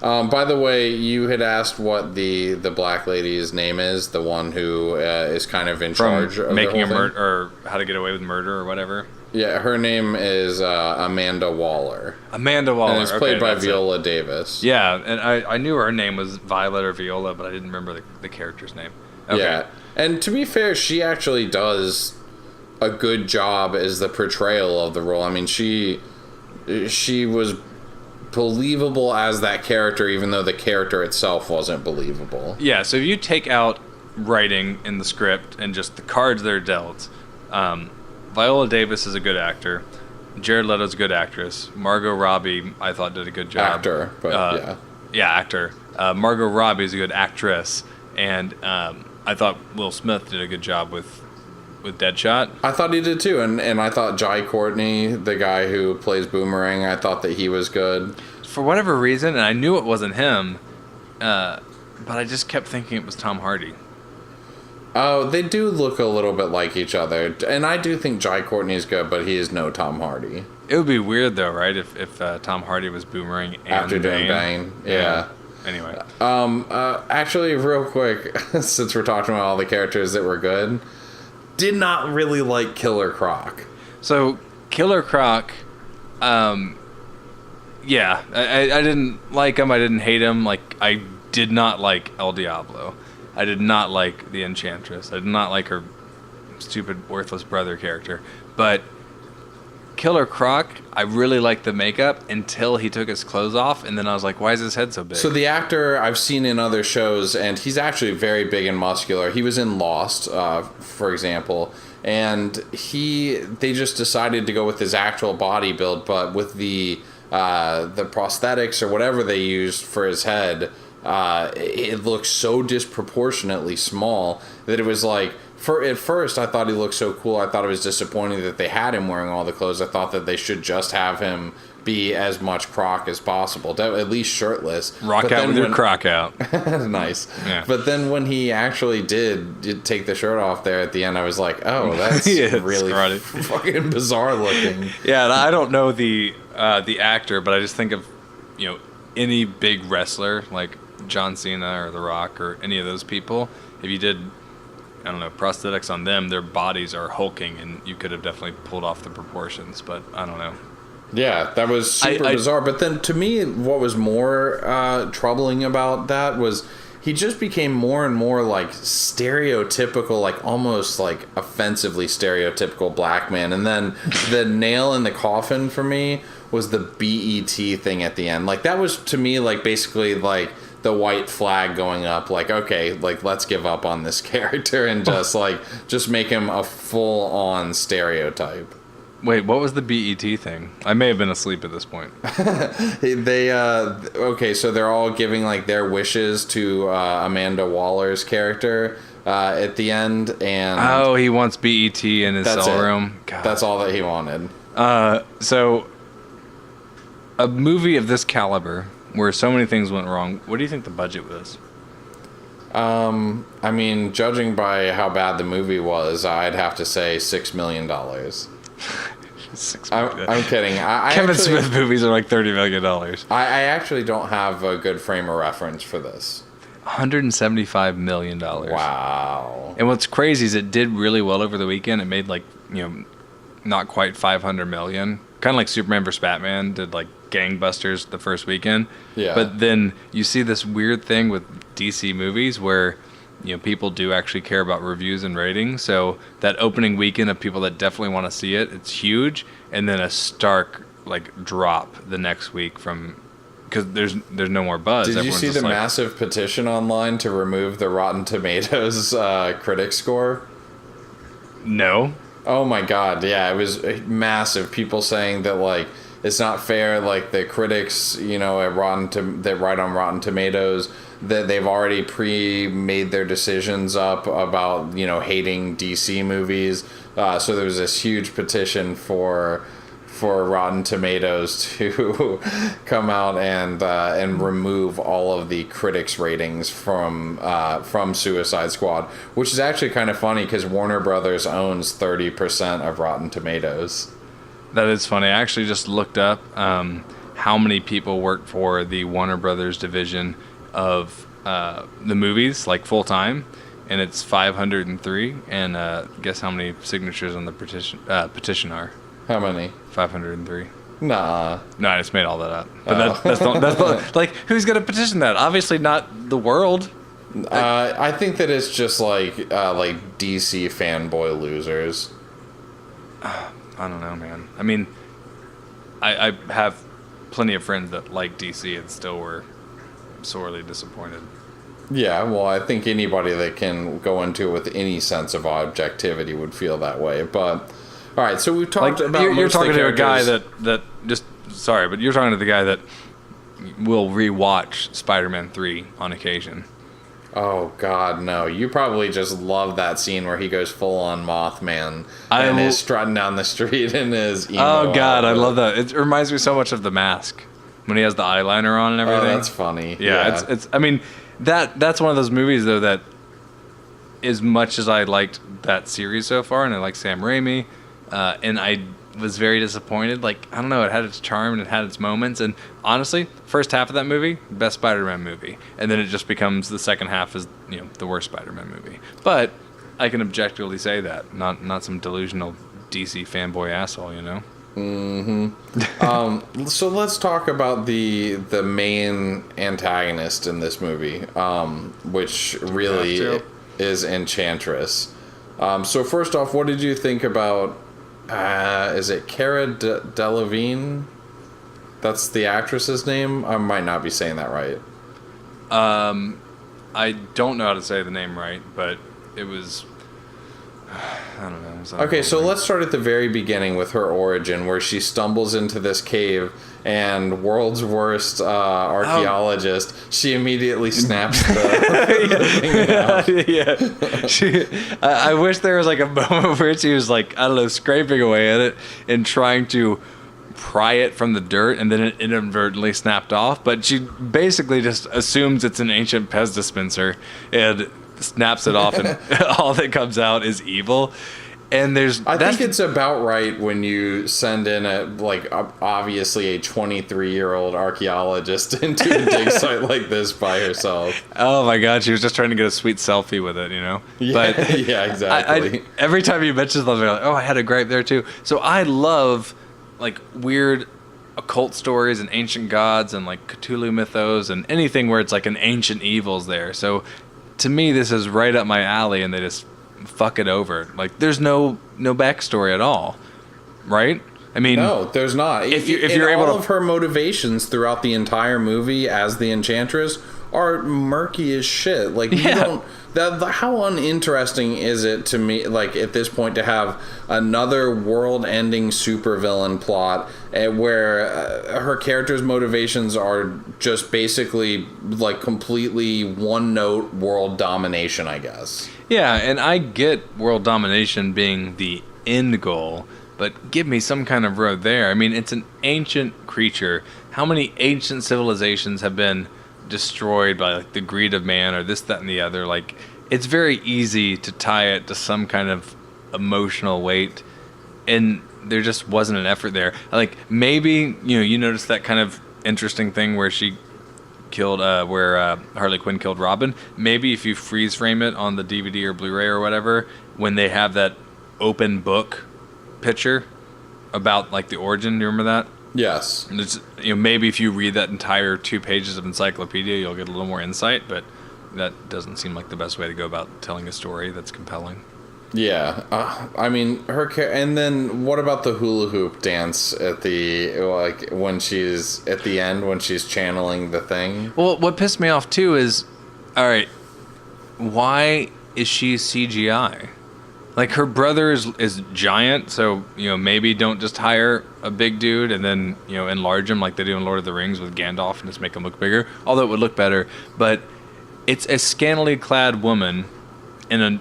Speaker 1: By the way, you had asked what the black lady's name is, the one who is kind of in charge of
Speaker 2: making
Speaker 1: the whole
Speaker 2: a murder, or how to get away with murder or whatever.
Speaker 1: Yeah, her name is Amanda Waller.
Speaker 2: Amanda Waller.
Speaker 1: And it's played by Viola Davis.
Speaker 2: Yeah, and I knew her name was Violet or Viola, but I didn't remember the character's name. Okay.
Speaker 1: Yeah, and to be fair, she actually does a good job as the portrayal of the role. I mean, she was believable as that character, even though the character itself wasn't believable.
Speaker 2: Yeah, so if you take out writing in the script and just the cards that are dealt, Viola Davis is a good actor. Jared Leto's a good actress. Margot Robbie, I thought, did a good job.
Speaker 1: Actor, but yeah.
Speaker 2: Yeah, actor. Margot Robbie is a good actress. And I thought Will Smith did a good job with Deadshot.
Speaker 1: I thought he did too, and I thought Jai Courtney, the guy who plays Boomerang, I thought that he was good.
Speaker 2: For whatever reason, and I knew it wasn't him, but I just kept thinking it was Tom Hardy.
Speaker 1: Oh, they do look a little bit like each other, and I do think Jai Courtney's good, but he is no Tom Hardy.
Speaker 2: It would be weird though, right? If Tom Hardy was Boomerang and
Speaker 1: after doing Bane. Yeah.
Speaker 2: Anyway.
Speaker 1: Actually, real quick, since we're talking about all the characters that were good, did not really like Killer Croc.
Speaker 2: So, Killer Croc, yeah, I didn't like him. I didn't hate him. Like, I did not like El Diablo. I did not like the Enchantress. I did not like her stupid, worthless brother character. But Killer Croc, I really liked the makeup until he took his clothes off, and then I was like, why is his head so big?
Speaker 1: So the actor I've seen in other shows, and he's actually very big and muscular. He was in Lost, for example, and they just decided to go with his actual body build, but with the prosthetics or whatever they used for his head, it looked so disproportionately small that it was like, at first, I thought he looked so cool. I thought it was disappointing that they had him wearing all the clothes. I thought that they should just have him be as much Croc as possible, at least shirtless.
Speaker 2: Rock out with your Croc out.
Speaker 1: Nice.
Speaker 2: Yeah.
Speaker 1: But then when he actually did take the shirt off there at the end, I was like, oh, that's really fucking bizarre looking.
Speaker 2: Yeah, and I don't know the actor, but I just think of, any big wrestler like John Cena or The Rock or any of those people. If you did, I don't know, prosthetics on them, their bodies are hulking, and you could have definitely pulled off the proportions, but I don't know.
Speaker 1: Yeah, that was super bizarre. But then to me, what was more troubling about that was he just became more and more like stereotypical, like almost like offensively stereotypical black man. And then the nail in the coffin for me was the BET thing at the end. Like that was to me like basically like the white flag going up, like, okay, like let's give up on this character and just make him a full on stereotype.
Speaker 2: Wait, what was the BET thing? I may have been asleep at this point.
Speaker 1: Okay, so they're all giving like their wishes to Amanda Waller's character at the end, and
Speaker 2: he wants BET in his cell room.
Speaker 1: God. That's all that he wanted.
Speaker 2: So a movie of this caliber, where so many things went wrong, what do you think the budget was?
Speaker 1: I mean, judging by how bad the movie was, I'd have to say $6 million. I'm kidding.
Speaker 2: Kevin Smith movies are like $30 million.
Speaker 1: I actually don't have a good frame of reference for this.
Speaker 2: $175 million.
Speaker 1: Wow.
Speaker 2: And what's crazy is it did really well over the weekend. It made like, not quite 500 million. Kind of like Superman vs. Batman did like gangbusters the first weekend.
Speaker 1: Yeah.
Speaker 2: But then you see this weird thing with DC movies where people do actually care about reviews and ratings. So that opening weekend of people that definitely want to see it, it's huge, and then a stark like drop the next week because there's no more buzz.
Speaker 1: Did you see the massive petition online to remove the Rotten Tomatoes critic score?
Speaker 2: No.
Speaker 1: Oh my god, yeah, it was massive. People saying that like it's not fair, like the critics, at that write on Rotten Tomatoes, that they've already pre-made their decisions up about, hating DC movies. So there was this huge petition for Rotten Tomatoes to come out and remove all of the critics' ratings from Suicide Squad, which is actually kind of funny because Warner Brothers owns 30% of Rotten Tomatoes.
Speaker 2: That is funny. I actually just looked up how many people work for the Warner Brothers division of the movies, like full time, and it's 503. And guess how many signatures on the petition are? How many? 503.
Speaker 1: Nah.
Speaker 2: No, I just made all that up. But that's like, who's gonna petition that? Obviously not the world.
Speaker 1: I think that it's just like DC fanboy losers.
Speaker 2: I don't know, man. I mean, I have plenty of friends that like DC and still were sorely disappointed.
Speaker 1: Yeah, well, I think anybody that can go into it with any sense of objectivity would feel that way. But all right, so we've talked about.
Speaker 2: You're talking to a guy that just sorry, but you're talking to the guy that will rewatch Spider-Man 3 on occasion.
Speaker 1: Oh God, no! You probably just love that scene where he goes full on Mothman and is strutting down the street in his emo
Speaker 2: God,
Speaker 1: outfit.
Speaker 2: I love that. It reminds me so much of The Mask when he has the eyeliner on and everything.
Speaker 1: Oh, that's funny.
Speaker 2: Yeah. It's. I mean, that's one of those movies though that, as much as I liked that series so far, and I like Sam Raimi, and I was very disappointed. Like, I don't know, it had its charm and it had its moments, and honestly, first half of that movie, best Spider-Man movie, and then it just becomes the second half is the worst Spider-Man movie. But I can objectively say that, not some delusional DC fanboy asshole,
Speaker 1: Mm-hmm. So let's talk about the main antagonist in this movie, which really is Enchantress. So first off, what did you think about Is it Cara Delevingne? That's the actress's name. I might not be saying that right.
Speaker 2: I don't know how to say the name right, but it was... I don't know.
Speaker 1: Okay, so let's start at the very beginning with her origin, where she stumbles into this cave, and world's worst archaeologist, she immediately snaps the thing out.
Speaker 2: I wish there was like a moment where she was like, I don't know, scraping away at it and trying to pry it from the dirt, and then it inadvertently snapped off. But she basically just assumes it's an ancient Pez dispenser and snaps it off, and all that comes out is evil. And I think
Speaker 1: it's about right when you send in obviously a 23-year-old archaeologist into a dig site like this by herself.
Speaker 2: Oh my god, she was just trying to get a sweet selfie with it, you know?
Speaker 1: Yeah,
Speaker 2: but
Speaker 1: yeah, exactly.
Speaker 2: Every time you mention something, I'm like, oh, I had a gripe there too. So I love like weird occult stories and ancient gods and like Cthulhu mythos and anything where it's like an ancient evil's there. So to me, this is right up my alley, and they just fuck it over. Like, there's no backstory at all, right? I mean,
Speaker 1: no, there's not.
Speaker 2: If you're able
Speaker 1: all of her motivations throughout the entire movie as the Enchantress are murky as shit. Like, you don't. How uninteresting is it to me, like, at this point, to have another world-ending supervillain plot where her character's motivations are just basically, like, completely one-note world domination, I guess.
Speaker 2: Yeah, and I get world domination being the end goal, but give me some kind of road there. I mean, it's an ancient creature. How many ancient civilizations have been destroyed by like the greed of man or this, that, and the other? Like, it's very easy to tie it to some kind of emotional weight, and there just wasn't an effort there. Like, maybe you noticed that kind of interesting thing where she killed where Harley Quinn killed Robin. Maybe if you freeze frame it on the DVD or Blu-ray or whatever, when they have that open book picture about like the origin, do you remember that?
Speaker 1: Yes.
Speaker 2: And it's, maybe if you read that entire 2 pages of encyclopedia, you'll get a little more insight, but that doesn't seem like the best way to go about telling a story that's compelling.
Speaker 1: Yeah, I mean, and then what about the hula hoop dance at when she's at the end when she's channeling the thing?
Speaker 2: Well, what pissed me off too is, all right, why is she CGI? Like, her brother is giant, so maybe don't just hire a big dude and then enlarge him like they do in Lord of the Rings with Gandalf and just make him look bigger. Although it would look better, but it's a scantily clad woman in a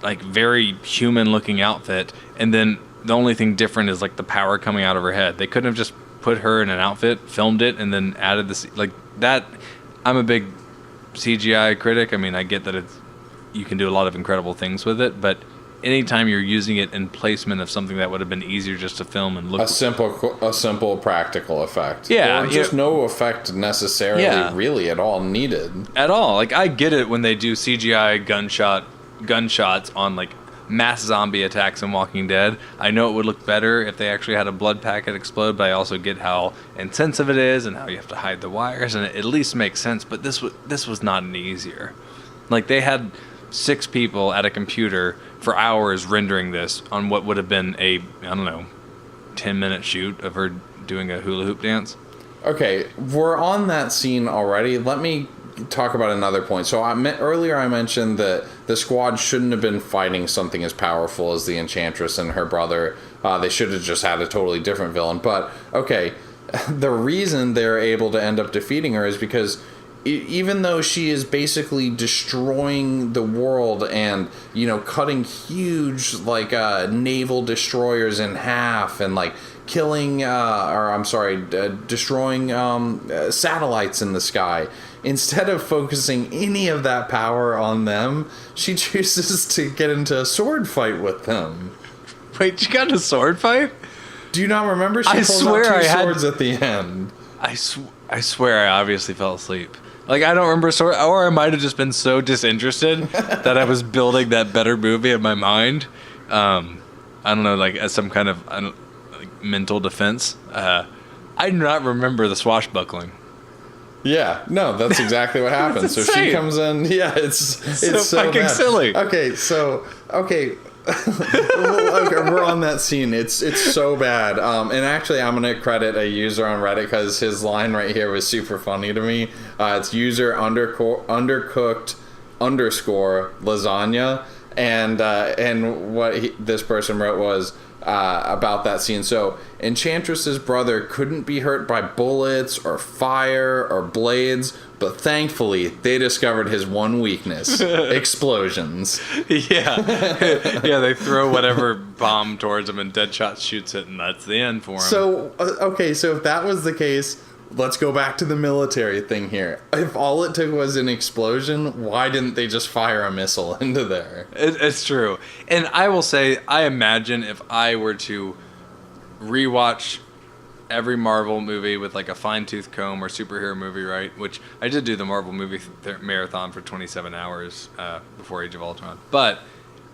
Speaker 2: like very human looking outfit, and then the only thing different is like the power coming out of her head. They couldn't have just put her in an outfit, filmed it, and then added this like that. I'm a big CGI critic. I mean, I get that you can do a lot of incredible things with it, but anytime you're using it in placement of something that would have been easier just to film and look,
Speaker 1: a simple practical effect,
Speaker 2: or
Speaker 1: just no effect necessarily really at all needed
Speaker 2: at all. Like, I get it when they do CGI gunshots on like mass zombie attacks in Walking Dead. I know it would look better if they actually had a blood packet explode, but I also get how intensive it is and how you have to hide the wires, and it at least makes sense. But this was not any easier. Like, they had 6 people at a computer for hours rendering this on what would have been a 10-minute shoot of her doing a hula hoop dance.
Speaker 1: Okay, we're on that scene already. Let me talk about another point. So earlier I mentioned that the squad shouldn't have been fighting something as powerful as the Enchantress and her brother. They should have just had a totally different villain. But, okay, the reason they're able to end up defeating her is because even though she is basically destroying the world and, cutting huge, like, naval destroyers in half and, like, killing, destroying satellites in the sky, instead of focusing any of that power on them, she chooses to get into a sword fight with them.
Speaker 2: Wait, she got in a sword fight?
Speaker 1: Do you not remember? She pulled out 2 swords at the end.
Speaker 2: I swear I obviously fell asleep. Like, I don't remember sword, or I might have just been so disinterested that I was building that better movie in my mind. I don't know, like, as some kind of mental defense. I do not remember the swashbuckling.
Speaker 1: Yeah, no, that's exactly what happens. So she comes in. Yeah, it's so
Speaker 2: fucking
Speaker 1: bad.
Speaker 2: silly.
Speaker 1: Okay, Okay, we're on that scene. It's so bad. And actually, I'm gonna credit a user on Reddit because his line right here was super funny to me. It's user undercooked underscore lasagna, and what this person wrote was about that scene. So Enchantress's brother couldn't be hurt by bullets or fire or blades, but thankfully they discovered his one weakness: explosions.
Speaker 2: Yeah. Yeah, they throw whatever bomb towards him and Deadshot shoots it, and that's the end for him.
Speaker 1: So, okay, so if that was the case, let's go back to the military thing here. If all it took was an explosion, why didn't they just fire a missile into there?
Speaker 2: It's true. And I will say, I imagine if I were to rewatch every Marvel movie with like a fine-tooth comb or superhero movie, right? Which I did do the Marvel movie marathon for 27 hours before Age of Ultron. But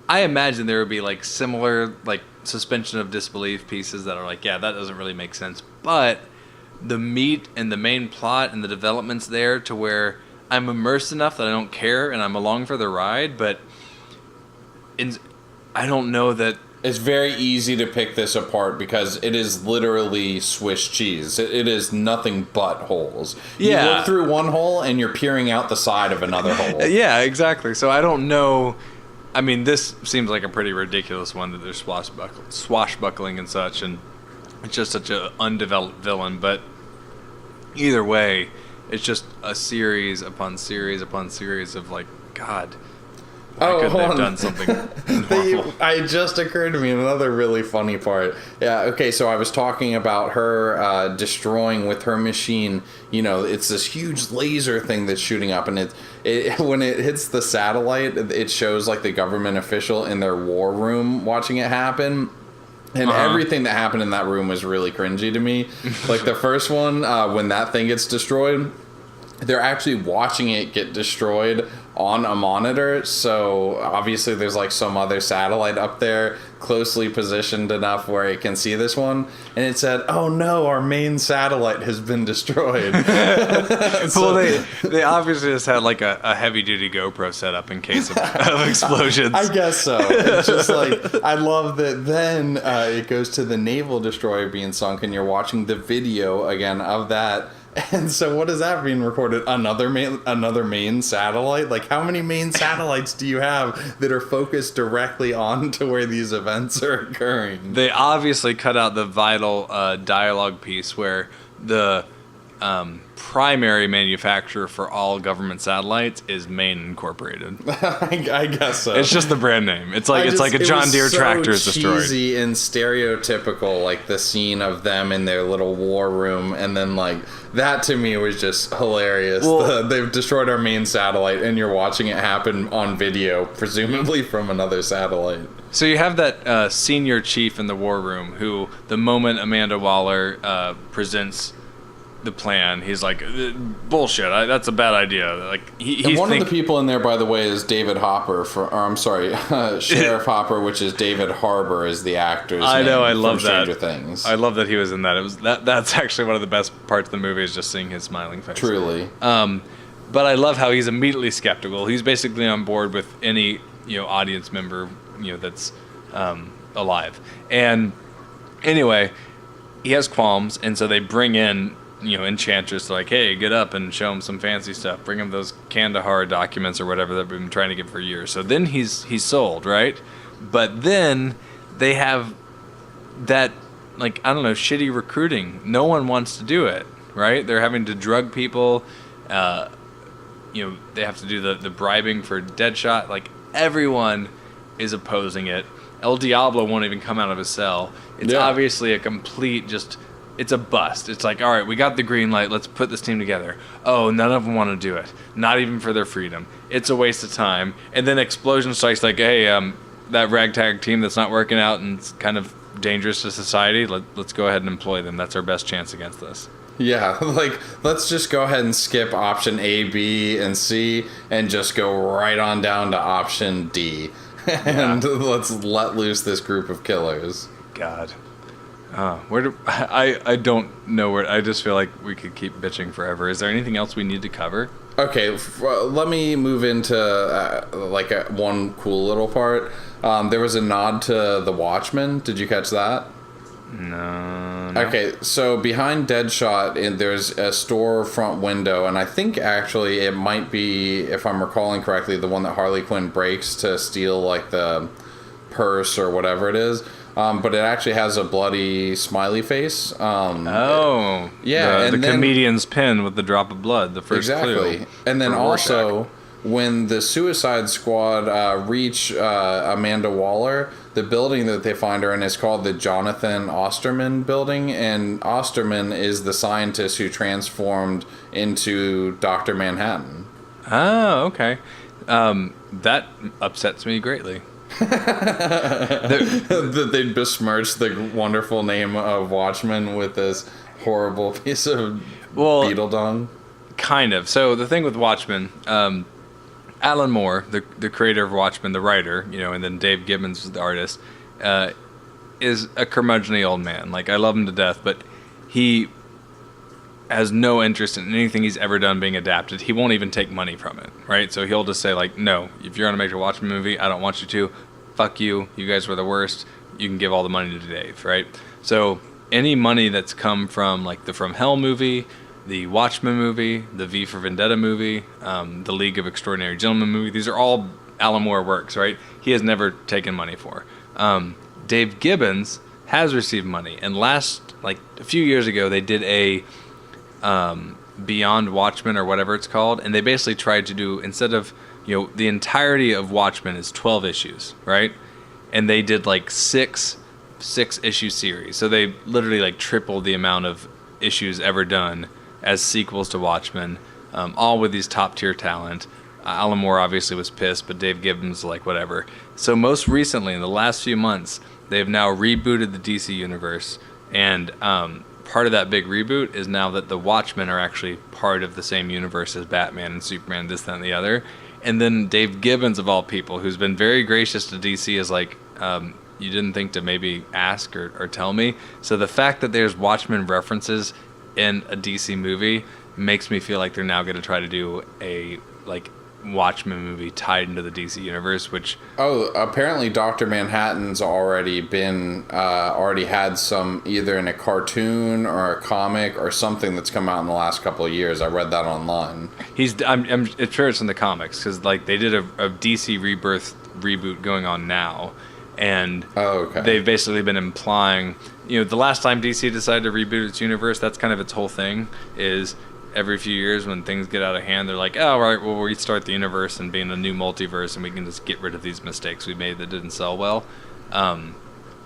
Speaker 2: I imagine there would be like similar like suspension of disbelief pieces that are like, yeah, that doesn't really make sense. But the meat and the main plot and the developments there to where I'm immersed enough that I don't care and I'm along for the ride. But I don't know that...
Speaker 1: It's very easy to pick this apart because it is literally Swiss cheese. It is nothing but holes.
Speaker 2: Yeah.
Speaker 1: You look through one hole and you're peering out the side of another hole.
Speaker 2: Yeah, exactly. So I don't know. I mean, this seems like a pretty ridiculous one that they're swashbuckling and such, and it's just such an undeveloped villain. But either way, it's just a series upon series upon series of like, God, why couldn't they have done something normal?
Speaker 1: It just occurred to me another really funny part. Yeah, okay, so I was talking about her destroying with her machine. You know, it's this huge laser thing that's shooting up, and it when it hits the satellite, it shows like the government official in their war room watching it happen. And everything that happened in that room was really cringy to me. Like the first one, when that thing gets destroyed, they're actually watching it get destroyed on a monitor. So obviously there's like some other satellite up there closely positioned enough where it can see this one. And it said, oh no, our main satellite has been destroyed.
Speaker 2: Well, they obviously just had like a heavy duty GoPro set up in case of explosions.
Speaker 1: I guess so. It's just like, I love that then it goes to the naval destroyer being sunk and you're watching the video again of that. And so what does that mean recorded? Another main satellite? Like, how many main satellites do you have that are focused directly on to where these events are occurring?
Speaker 2: They obviously cut out the vital dialogue piece where the primary manufacturer for all government satellites is Maine Incorporated.
Speaker 1: I guess so.
Speaker 2: It's just the brand name. It's like a John Deere tractor is destroyed.
Speaker 1: It's so cheesy and stereotypical, like the scene of them in their little war room, and then like that to me was just hilarious. Well, they've destroyed our main satellite, and you're watching it happen on video, presumably from another satellite.
Speaker 2: So you have that senior chief in the war room who, the moment Amanda Waller presents the plan, he's like, bullshit, that's a bad idea. Like he's
Speaker 1: one of the people in there, by the way, is David Hopper Sheriff Hopper, which is David Harbour is the actor's
Speaker 2: I know,
Speaker 1: name
Speaker 2: I love
Speaker 1: from Stranger
Speaker 2: that.
Speaker 1: Things.
Speaker 2: I love that he was in that. It was that's actually one of the best parts of the movie is just seeing his smiling face.
Speaker 1: Truly.
Speaker 2: But I love how he's immediately skeptical. He's basically on board with any audience member that's alive. And anyway, he has qualms, and so they bring in Enchantress, like, hey, get up and show him some fancy stuff. Bring him those Kandahar documents or whatever that we've been trying to get for years. So then he's sold, right? But then they have that, like, I don't know, shitty recruiting. No one wants to do it, right? They're having to drug people. They have to do the bribing for Deadshot. Like, everyone is opposing it. El Diablo won't even come out of his cell. It's obviously a complete just... It's a bust. It's like, all right, we got the green light. Let's put this team together. Oh, none of them want to do it. Not even for their freedom. It's a waste of time. And then Explosion strikes like, hey, that ragtag team that's not working out and it's kind of dangerous to society, let's go ahead and employ them. That's our best chance against this.
Speaker 1: Yeah, like, let's just go ahead and skip option A, B, and C and just go right on down to option D. And let's let loose this group of killers.
Speaker 2: God. I don't know where. I just feel like we could keep bitching forever. Is there anything else we need to cover?
Speaker 1: Okay, let me move into one cool little part. There was a nod to The Watchmen. Did you catch that?
Speaker 2: No.
Speaker 1: Okay, so behind Deadshot, there's a store front window, and I think actually it might be, if I'm recalling correctly, the one that Harley Quinn breaks to steal like the purse or whatever it is. But it actually has a bloody smiley face.
Speaker 2: Yeah, the comedian's pin with the drop of blood, the first clue.
Speaker 1: And then also, when the Suicide Squad reach Amanda Waller, the building that they find her in is called the Jonathan Osterman building, and Osterman is the scientist who transformed into Dr. Manhattan.
Speaker 2: Oh, okay. That upsets me greatly.
Speaker 1: That they besmirched the wonderful name of Watchmen with this horrible piece of beetle dung.
Speaker 2: Kind of. So the thing with Watchmen, Alan Moore, the creator of Watchmen, the writer, and then Dave Gibbons was the artist, is a curmudgeonly old man. Like, I love him to death, but he has no interest in anything he's ever done being adapted. He won't even take money from it, right? So he'll just say, like, no, if you're going to make a Watchmen movie, I don't want you to. Fuck you. You guys were the worst. You can give all the money to Dave, right? So any money that's come from, like, the From Hell movie, the Watchmen movie, the V for Vendetta movie, the League of Extraordinary Gentlemen movie, these are all Alan Moore works, right? He has never taken money for. Dave Gibbons has received money. And a few years ago, they did a Beyond Watchmen or whatever it's called, and they basically tried to do, instead of, the entirety of Watchmen is 12 issues, right? And they did like six issue series. So they literally tripled the amount of issues ever done as sequels to Watchmen, all with these top tier talent. Alan Moore obviously was pissed, but Dave Gibbons whatever. So most recently, in the last few months, they've now rebooted the DC universe, and part of that big reboot is now that the Watchmen are actually part of the same universe as Batman and Superman, this, that, and the other. And then Dave Gibbons, of all people, who's been very gracious to DC, is you didn't think to maybe ask or tell me. So the fact that there's Watchmen references in a DC movie makes me feel like they're now going to try to do a Watchmen movie tied into the DC universe, which... Oh,
Speaker 1: apparently Dr. Manhattan's already had some, either in a cartoon or a comic or something that's come out in the last couple of years. I read that online.
Speaker 2: I'm sure it's in the comics, because they did a DC Rebirth reboot going on now, and they've basically been implying, the last time DC decided to reboot its universe, that's kind of its whole thing, is... Every few years when things get out of hand, they're like, oh, right, we'll restart the universe and be in a new multiverse, and we can just get rid of these mistakes we made that didn't sell well.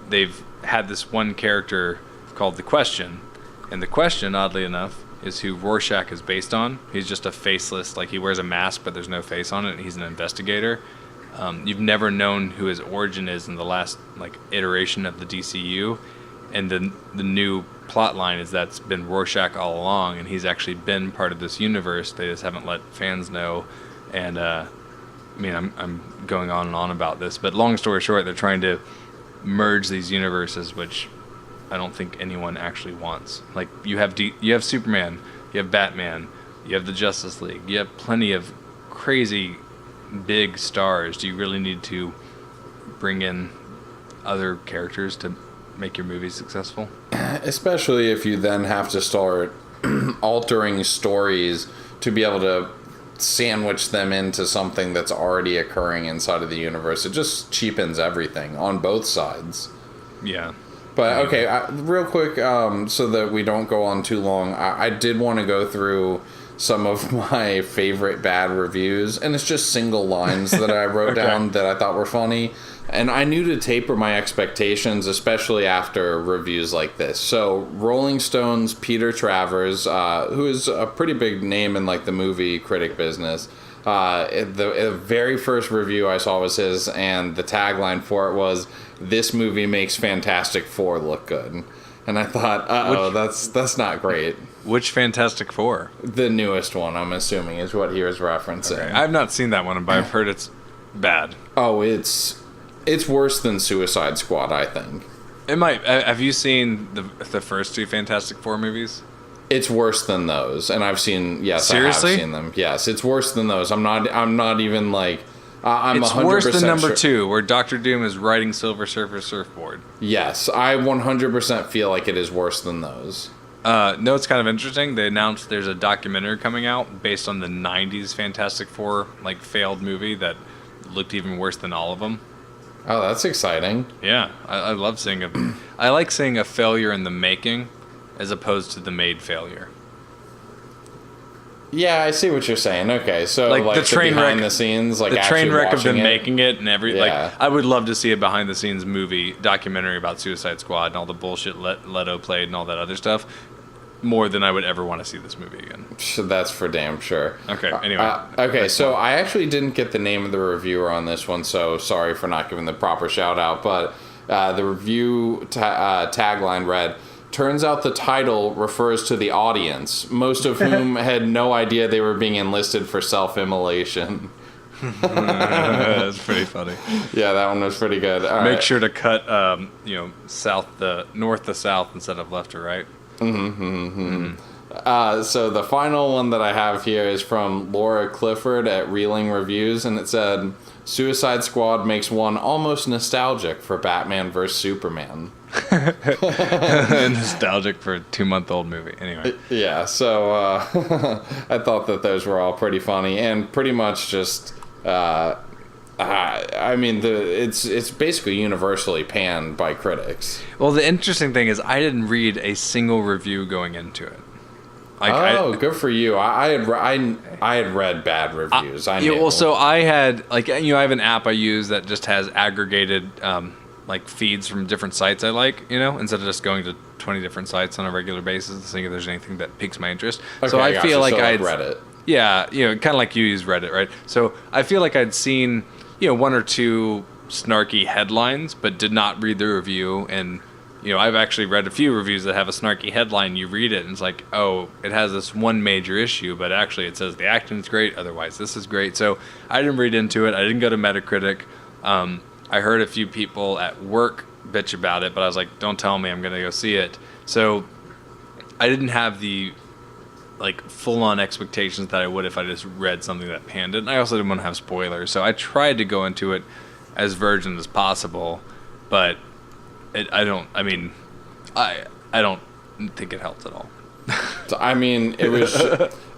Speaker 2: They've had this one character called The Question, and The Question, oddly enough, is who Rorschach is based on. He's just a faceless, he wears a mask, but there's no face on it, and he's an investigator. You've never known who his origin is in the last, iteration of the DCU, and the new plot line is that's been Rorschach all along, and he's actually been part of this universe. They just haven't let fans know. And I'm going on and on about this, but long story short, they're trying to merge these universes, which I don't think anyone actually wants. You have Superman, you have Batman, you have the Justice League, you have plenty of crazy big stars. Do you really need to bring in other characters to make your movie successful?
Speaker 1: Especially if you then have to start altering stories to be able to sandwich them into something that's already occurring inside of the universe. It just cheapens everything on both sides.
Speaker 2: Yeah.
Speaker 1: But okay, real quick, so that we don't go on too long, I did want to go through some of my favorite bad reviews, and it's just single lines that I wrote down that I thought were funny. And I knew to taper my expectations, especially after reviews like this. So, Rolling Stone's Peter Travers, who is a pretty big name in the movie critic business, the very first review I saw was his, and the tagline for it was, "This movie makes Fantastic Four look good." And I thought, that's not great.
Speaker 2: Which Fantastic Four?
Speaker 1: The newest one, I'm assuming, is what he was referencing.
Speaker 2: Okay. I've not seen that one, but I've heard it's bad.
Speaker 1: Oh, it's worse than Suicide Squad, I think.
Speaker 2: It might. Have you seen the first two Fantastic Four movies?
Speaker 1: It's worse than those, and I've seen. Yes,
Speaker 2: Seriously?
Speaker 1: I have seen them. Yes, it's worse than those. I'm not even like. I'm
Speaker 2: it's
Speaker 1: 100%
Speaker 2: worse than number
Speaker 1: sure.
Speaker 2: 2, where Doctor Doom is riding Silver Surfer surfboard.
Speaker 1: Yes, I 100% feel like it is worse than those.
Speaker 2: No, it's kind of interesting. They announced there's a documentary coming out based on the '90s Fantastic Four like failed movie that looked even worse than all of them.
Speaker 1: Oh, that's exciting.
Speaker 2: Yeah, I love seeing I like seeing a failure in the making, as opposed to the made failure.
Speaker 1: Yeah, I see what you're saying. Okay, so
Speaker 2: Like the train
Speaker 1: behind
Speaker 2: wreck,
Speaker 1: the scenes, like
Speaker 2: the train wreck of them
Speaker 1: watching it.
Speaker 2: making it and every
Speaker 1: Yeah.
Speaker 2: like. I would love to see a behind the scenes movie documentary about Suicide Squad and all the bullshit Leto played and all that other stuff, more than I would ever want to see this movie again.
Speaker 1: That's for damn sure.
Speaker 2: Okay, anyway.
Speaker 1: Okay, so I actually didn't get the name of the reviewer on this one, so sorry for not giving the proper shout out, but the review tagline read, "Turns out the title refers to the audience, most of whom had no idea they were being enlisted for self-immolation."
Speaker 2: That's pretty funny.
Speaker 1: Yeah, that one was pretty good. All
Speaker 2: Make
Speaker 1: right.
Speaker 2: sure to cut, north to south instead of left to right.
Speaker 1: So the final one that I have here is from Laura Clifford at Reeling Reviews, and it said, "Suicide Squad makes one almost nostalgic for Batman vs. Superman."
Speaker 2: Nostalgic for a 2-month-old movie. Anyway.
Speaker 1: Yeah, so I thought that those were all pretty funny and pretty much just. I mean, it's basically universally panned by critics.
Speaker 2: Well, the interesting thing is I didn't read a single review going into it.
Speaker 1: Good for you. I had read bad reviews. I knew.
Speaker 2: Yeah, well, so I had I have an app I use that just has aggregated feeds from different sites I like, instead of just going to 20 different sites on a regular basis to see if there's anything that piques my interest.
Speaker 1: Okay,
Speaker 2: so I
Speaker 1: gotcha.
Speaker 2: feel like
Speaker 1: So
Speaker 2: I'd
Speaker 1: Reddit.
Speaker 2: Yeah, kind of like you use Reddit, right? So I feel like I'd seen, one or two snarky headlines, but did not read the review. And, I've actually read a few reviews that have a snarky headline. You read it, and it's like, oh, it has this one major issue, but actually it says the acting's great, otherwise this is great. So I didn't read into it. I didn't go to Metacritic. I heard a few people at work bitch about it, but I was like, don't tell me, I'm going to go see it. So I didn't have the full-on expectations that I would if I just read something that panned it. And I also didn't want to have spoilers, so I tried to go into it as virgin as possible, but I don't think it helped at all.
Speaker 1: I mean, it was.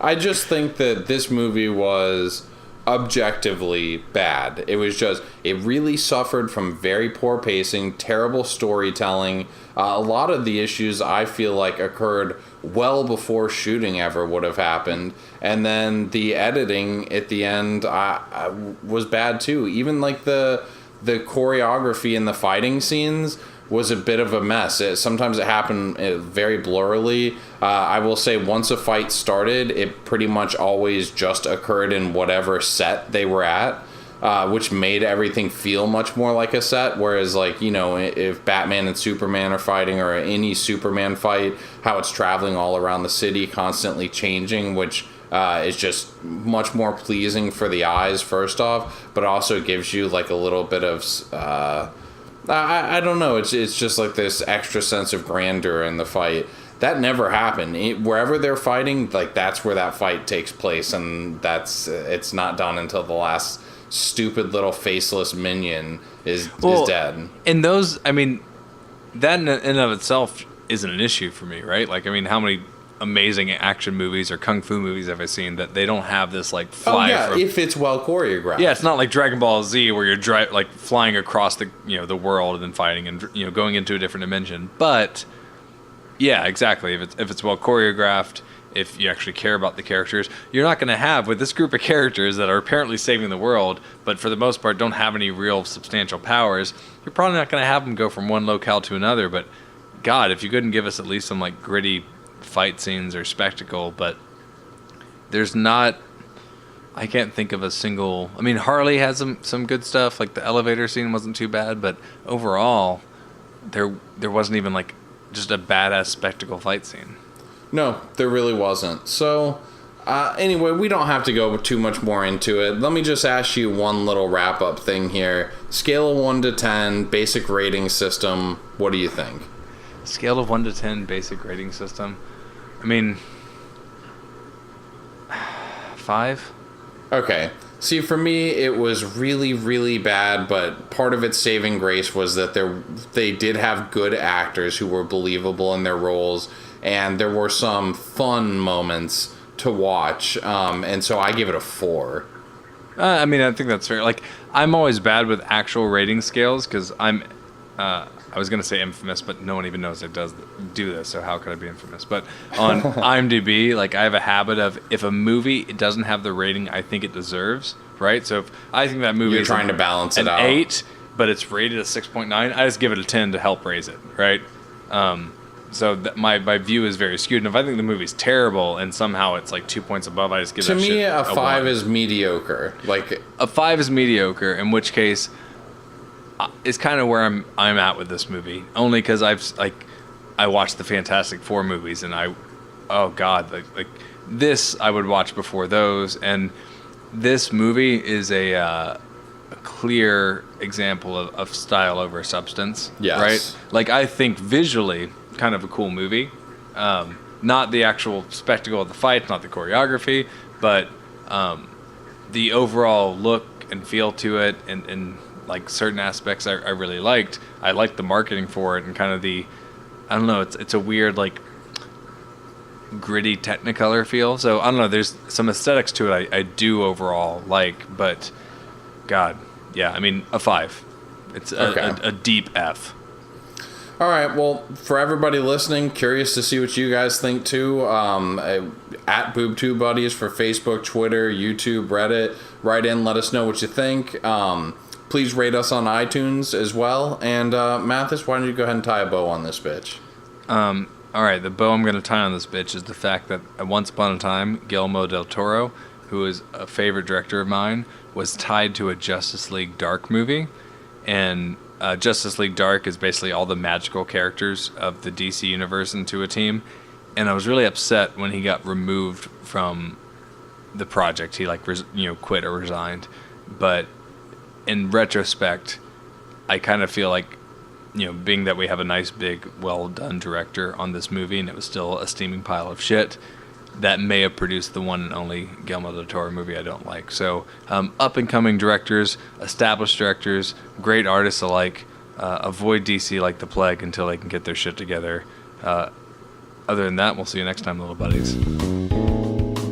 Speaker 1: I just think that this movie was objectively bad. It was just. It really suffered from very poor pacing, terrible storytelling. A lot of the issues I feel like occurred well before shooting ever would have happened, and then the editing at the end was bad too. Even the choreography in the fighting scenes was a bit of a mess. Sometimes it happened very blurrily. I will say once a fight started, it pretty much always just occurred in whatever set they were at, which made everything feel much more like a set. Whereas, if Batman and Superman are fighting, or any Superman fight, how it's traveling all around the city, constantly changing, which is just much more pleasing for the eyes, first off, but also gives you a little bit of... I don't know. It's just this extra sense of grandeur in the fight. That never happened. Wherever they're fighting, that's where that fight takes place, and it's not done until the last stupid little faceless minion is dead.
Speaker 2: And those, that in and of itself isn't an issue for me, right? How many amazing action movies or kung fu movies have I seen that they don't have this fly
Speaker 1: if it's well choreographed.
Speaker 2: Yeah, it's not like Dragon Ball Z where you're flying across the the world and then fighting and going into a different dimension. But yeah, exactly. If it's well choreographed, if you actually care about the characters, you're not going to have with this group of characters that are apparently saving the world, but for the most part don't have any real substantial powers. You're probably not going to have them go from one locale to another. But God, if you couldn't give us at least some gritty fight scenes or spectacle, but there's not. I can't think of a single. Harley has some good stuff. The elevator scene wasn't too bad, but overall, there wasn't even just a badass spectacle fight scene. No,
Speaker 1: there really wasn't. So, anyway, we don't have to go too much more into it. Let me just ask you one little wrap up thing here. Scale of 1 to 10, basic rating system. What do you think?
Speaker 2: Scale of 1 to 10, basic rating system. I mean, 5.
Speaker 1: Okay. See, for me, it was really, really bad, but part of its saving grace was that they did have good actors who were believable in their roles, and there were some fun moments to watch, and so I give it a 4.
Speaker 2: I mean, I think that's fair. Like, I'm always bad with actual rating scales because I was going to say infamous, but no one even knows it does do this, so how could I be infamous? But on IMDb, like, I have a habit of, if a movie it doesn't have the rating I think it deserves, right? So if I think that movie
Speaker 1: You're
Speaker 2: is
Speaker 1: trying to balance it out.
Speaker 2: an 8, but it's rated a 6.9, I just give it a 10 to help raise it, right? So my view is very skewed. And if I think the movie's terrible and somehow it's like 2 points above, I just give
Speaker 1: to
Speaker 2: that
Speaker 1: me,
Speaker 2: shit
Speaker 1: a 5
Speaker 2: 1.
Speaker 1: is mediocre. Like,
Speaker 2: A 5 is mediocre, in which case it's kind of where I'm at with this movie. Only because I watched the Fantastic Four movies, and oh god, like this I would watch before those. And this movie is a clear example of style over substance.
Speaker 1: Yes.
Speaker 2: Right? Like, I think visually, kind of a cool movie. Not the actual spectacle of the fights, not the choreography, but the overall look and feel to it, and like certain aspects I really liked. I liked the marketing for it and kind of I don't know, it's a weird, like, gritty Technicolor feel. So I don't know, there's some aesthetics to it I do overall like, but god, yeah, I mean, a 5. It's a deep F.
Speaker 1: all right, well, for everybody listening, curious to see what you guys think too. At Boob Tube Buddies for Facebook, Twitter, YouTube, Reddit. Write in, let us know what you think. Please rate us on iTunes as well. And Mathis, why don't you go ahead and tie a bow on this bitch?
Speaker 2: All right, the bow I'm going to tie on this bitch is the fact that once upon a time, Guillermo del Toro, who is a favorite director of mine, was tied to a Justice League Dark movie. And Justice League Dark is basically all the magical characters of the DC universe into a team. And I was really upset when he got removed from the project. He quit or resigned. But in retrospect, I kind of feel like, being that we have a nice, big, well-done director on this movie, and it was still a steaming pile of shit, that may have produced the one and only Guillermo del Toro movie I don't like. So, up-and-coming directors, established directors, great artists alike, avoid DC like the plague until they can get their shit together. Other than that, we'll see you next time, little buddies.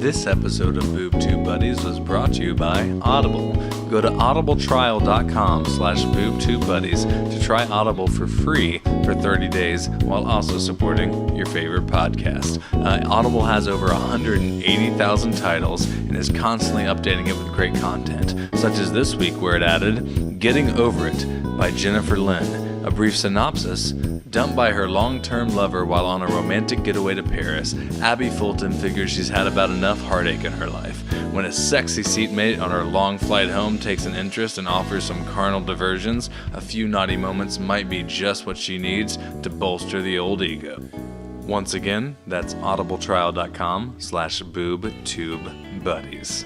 Speaker 2: This episode of Boob Tube Buddies was brought to you by Audible. Go to audibletrial.com/boobtubebuddies to try Audible for free for 30 days while also supporting your favorite podcast. Audible has over 180,000 titles and is constantly updating it with great content, such as this week where it added Getting Over It by Jennifer Lynn. A brief synopsis: dumped by her long-term lover while on a romantic getaway to Paris, Abby Fulton figures she's had about enough heartache in her life. When a sexy seatmate on her long flight home takes an interest and offers some carnal diversions, a few naughty moments might be just what she needs to bolster the old ego. Once again, that's audibletrial.com/boobtubebuddies.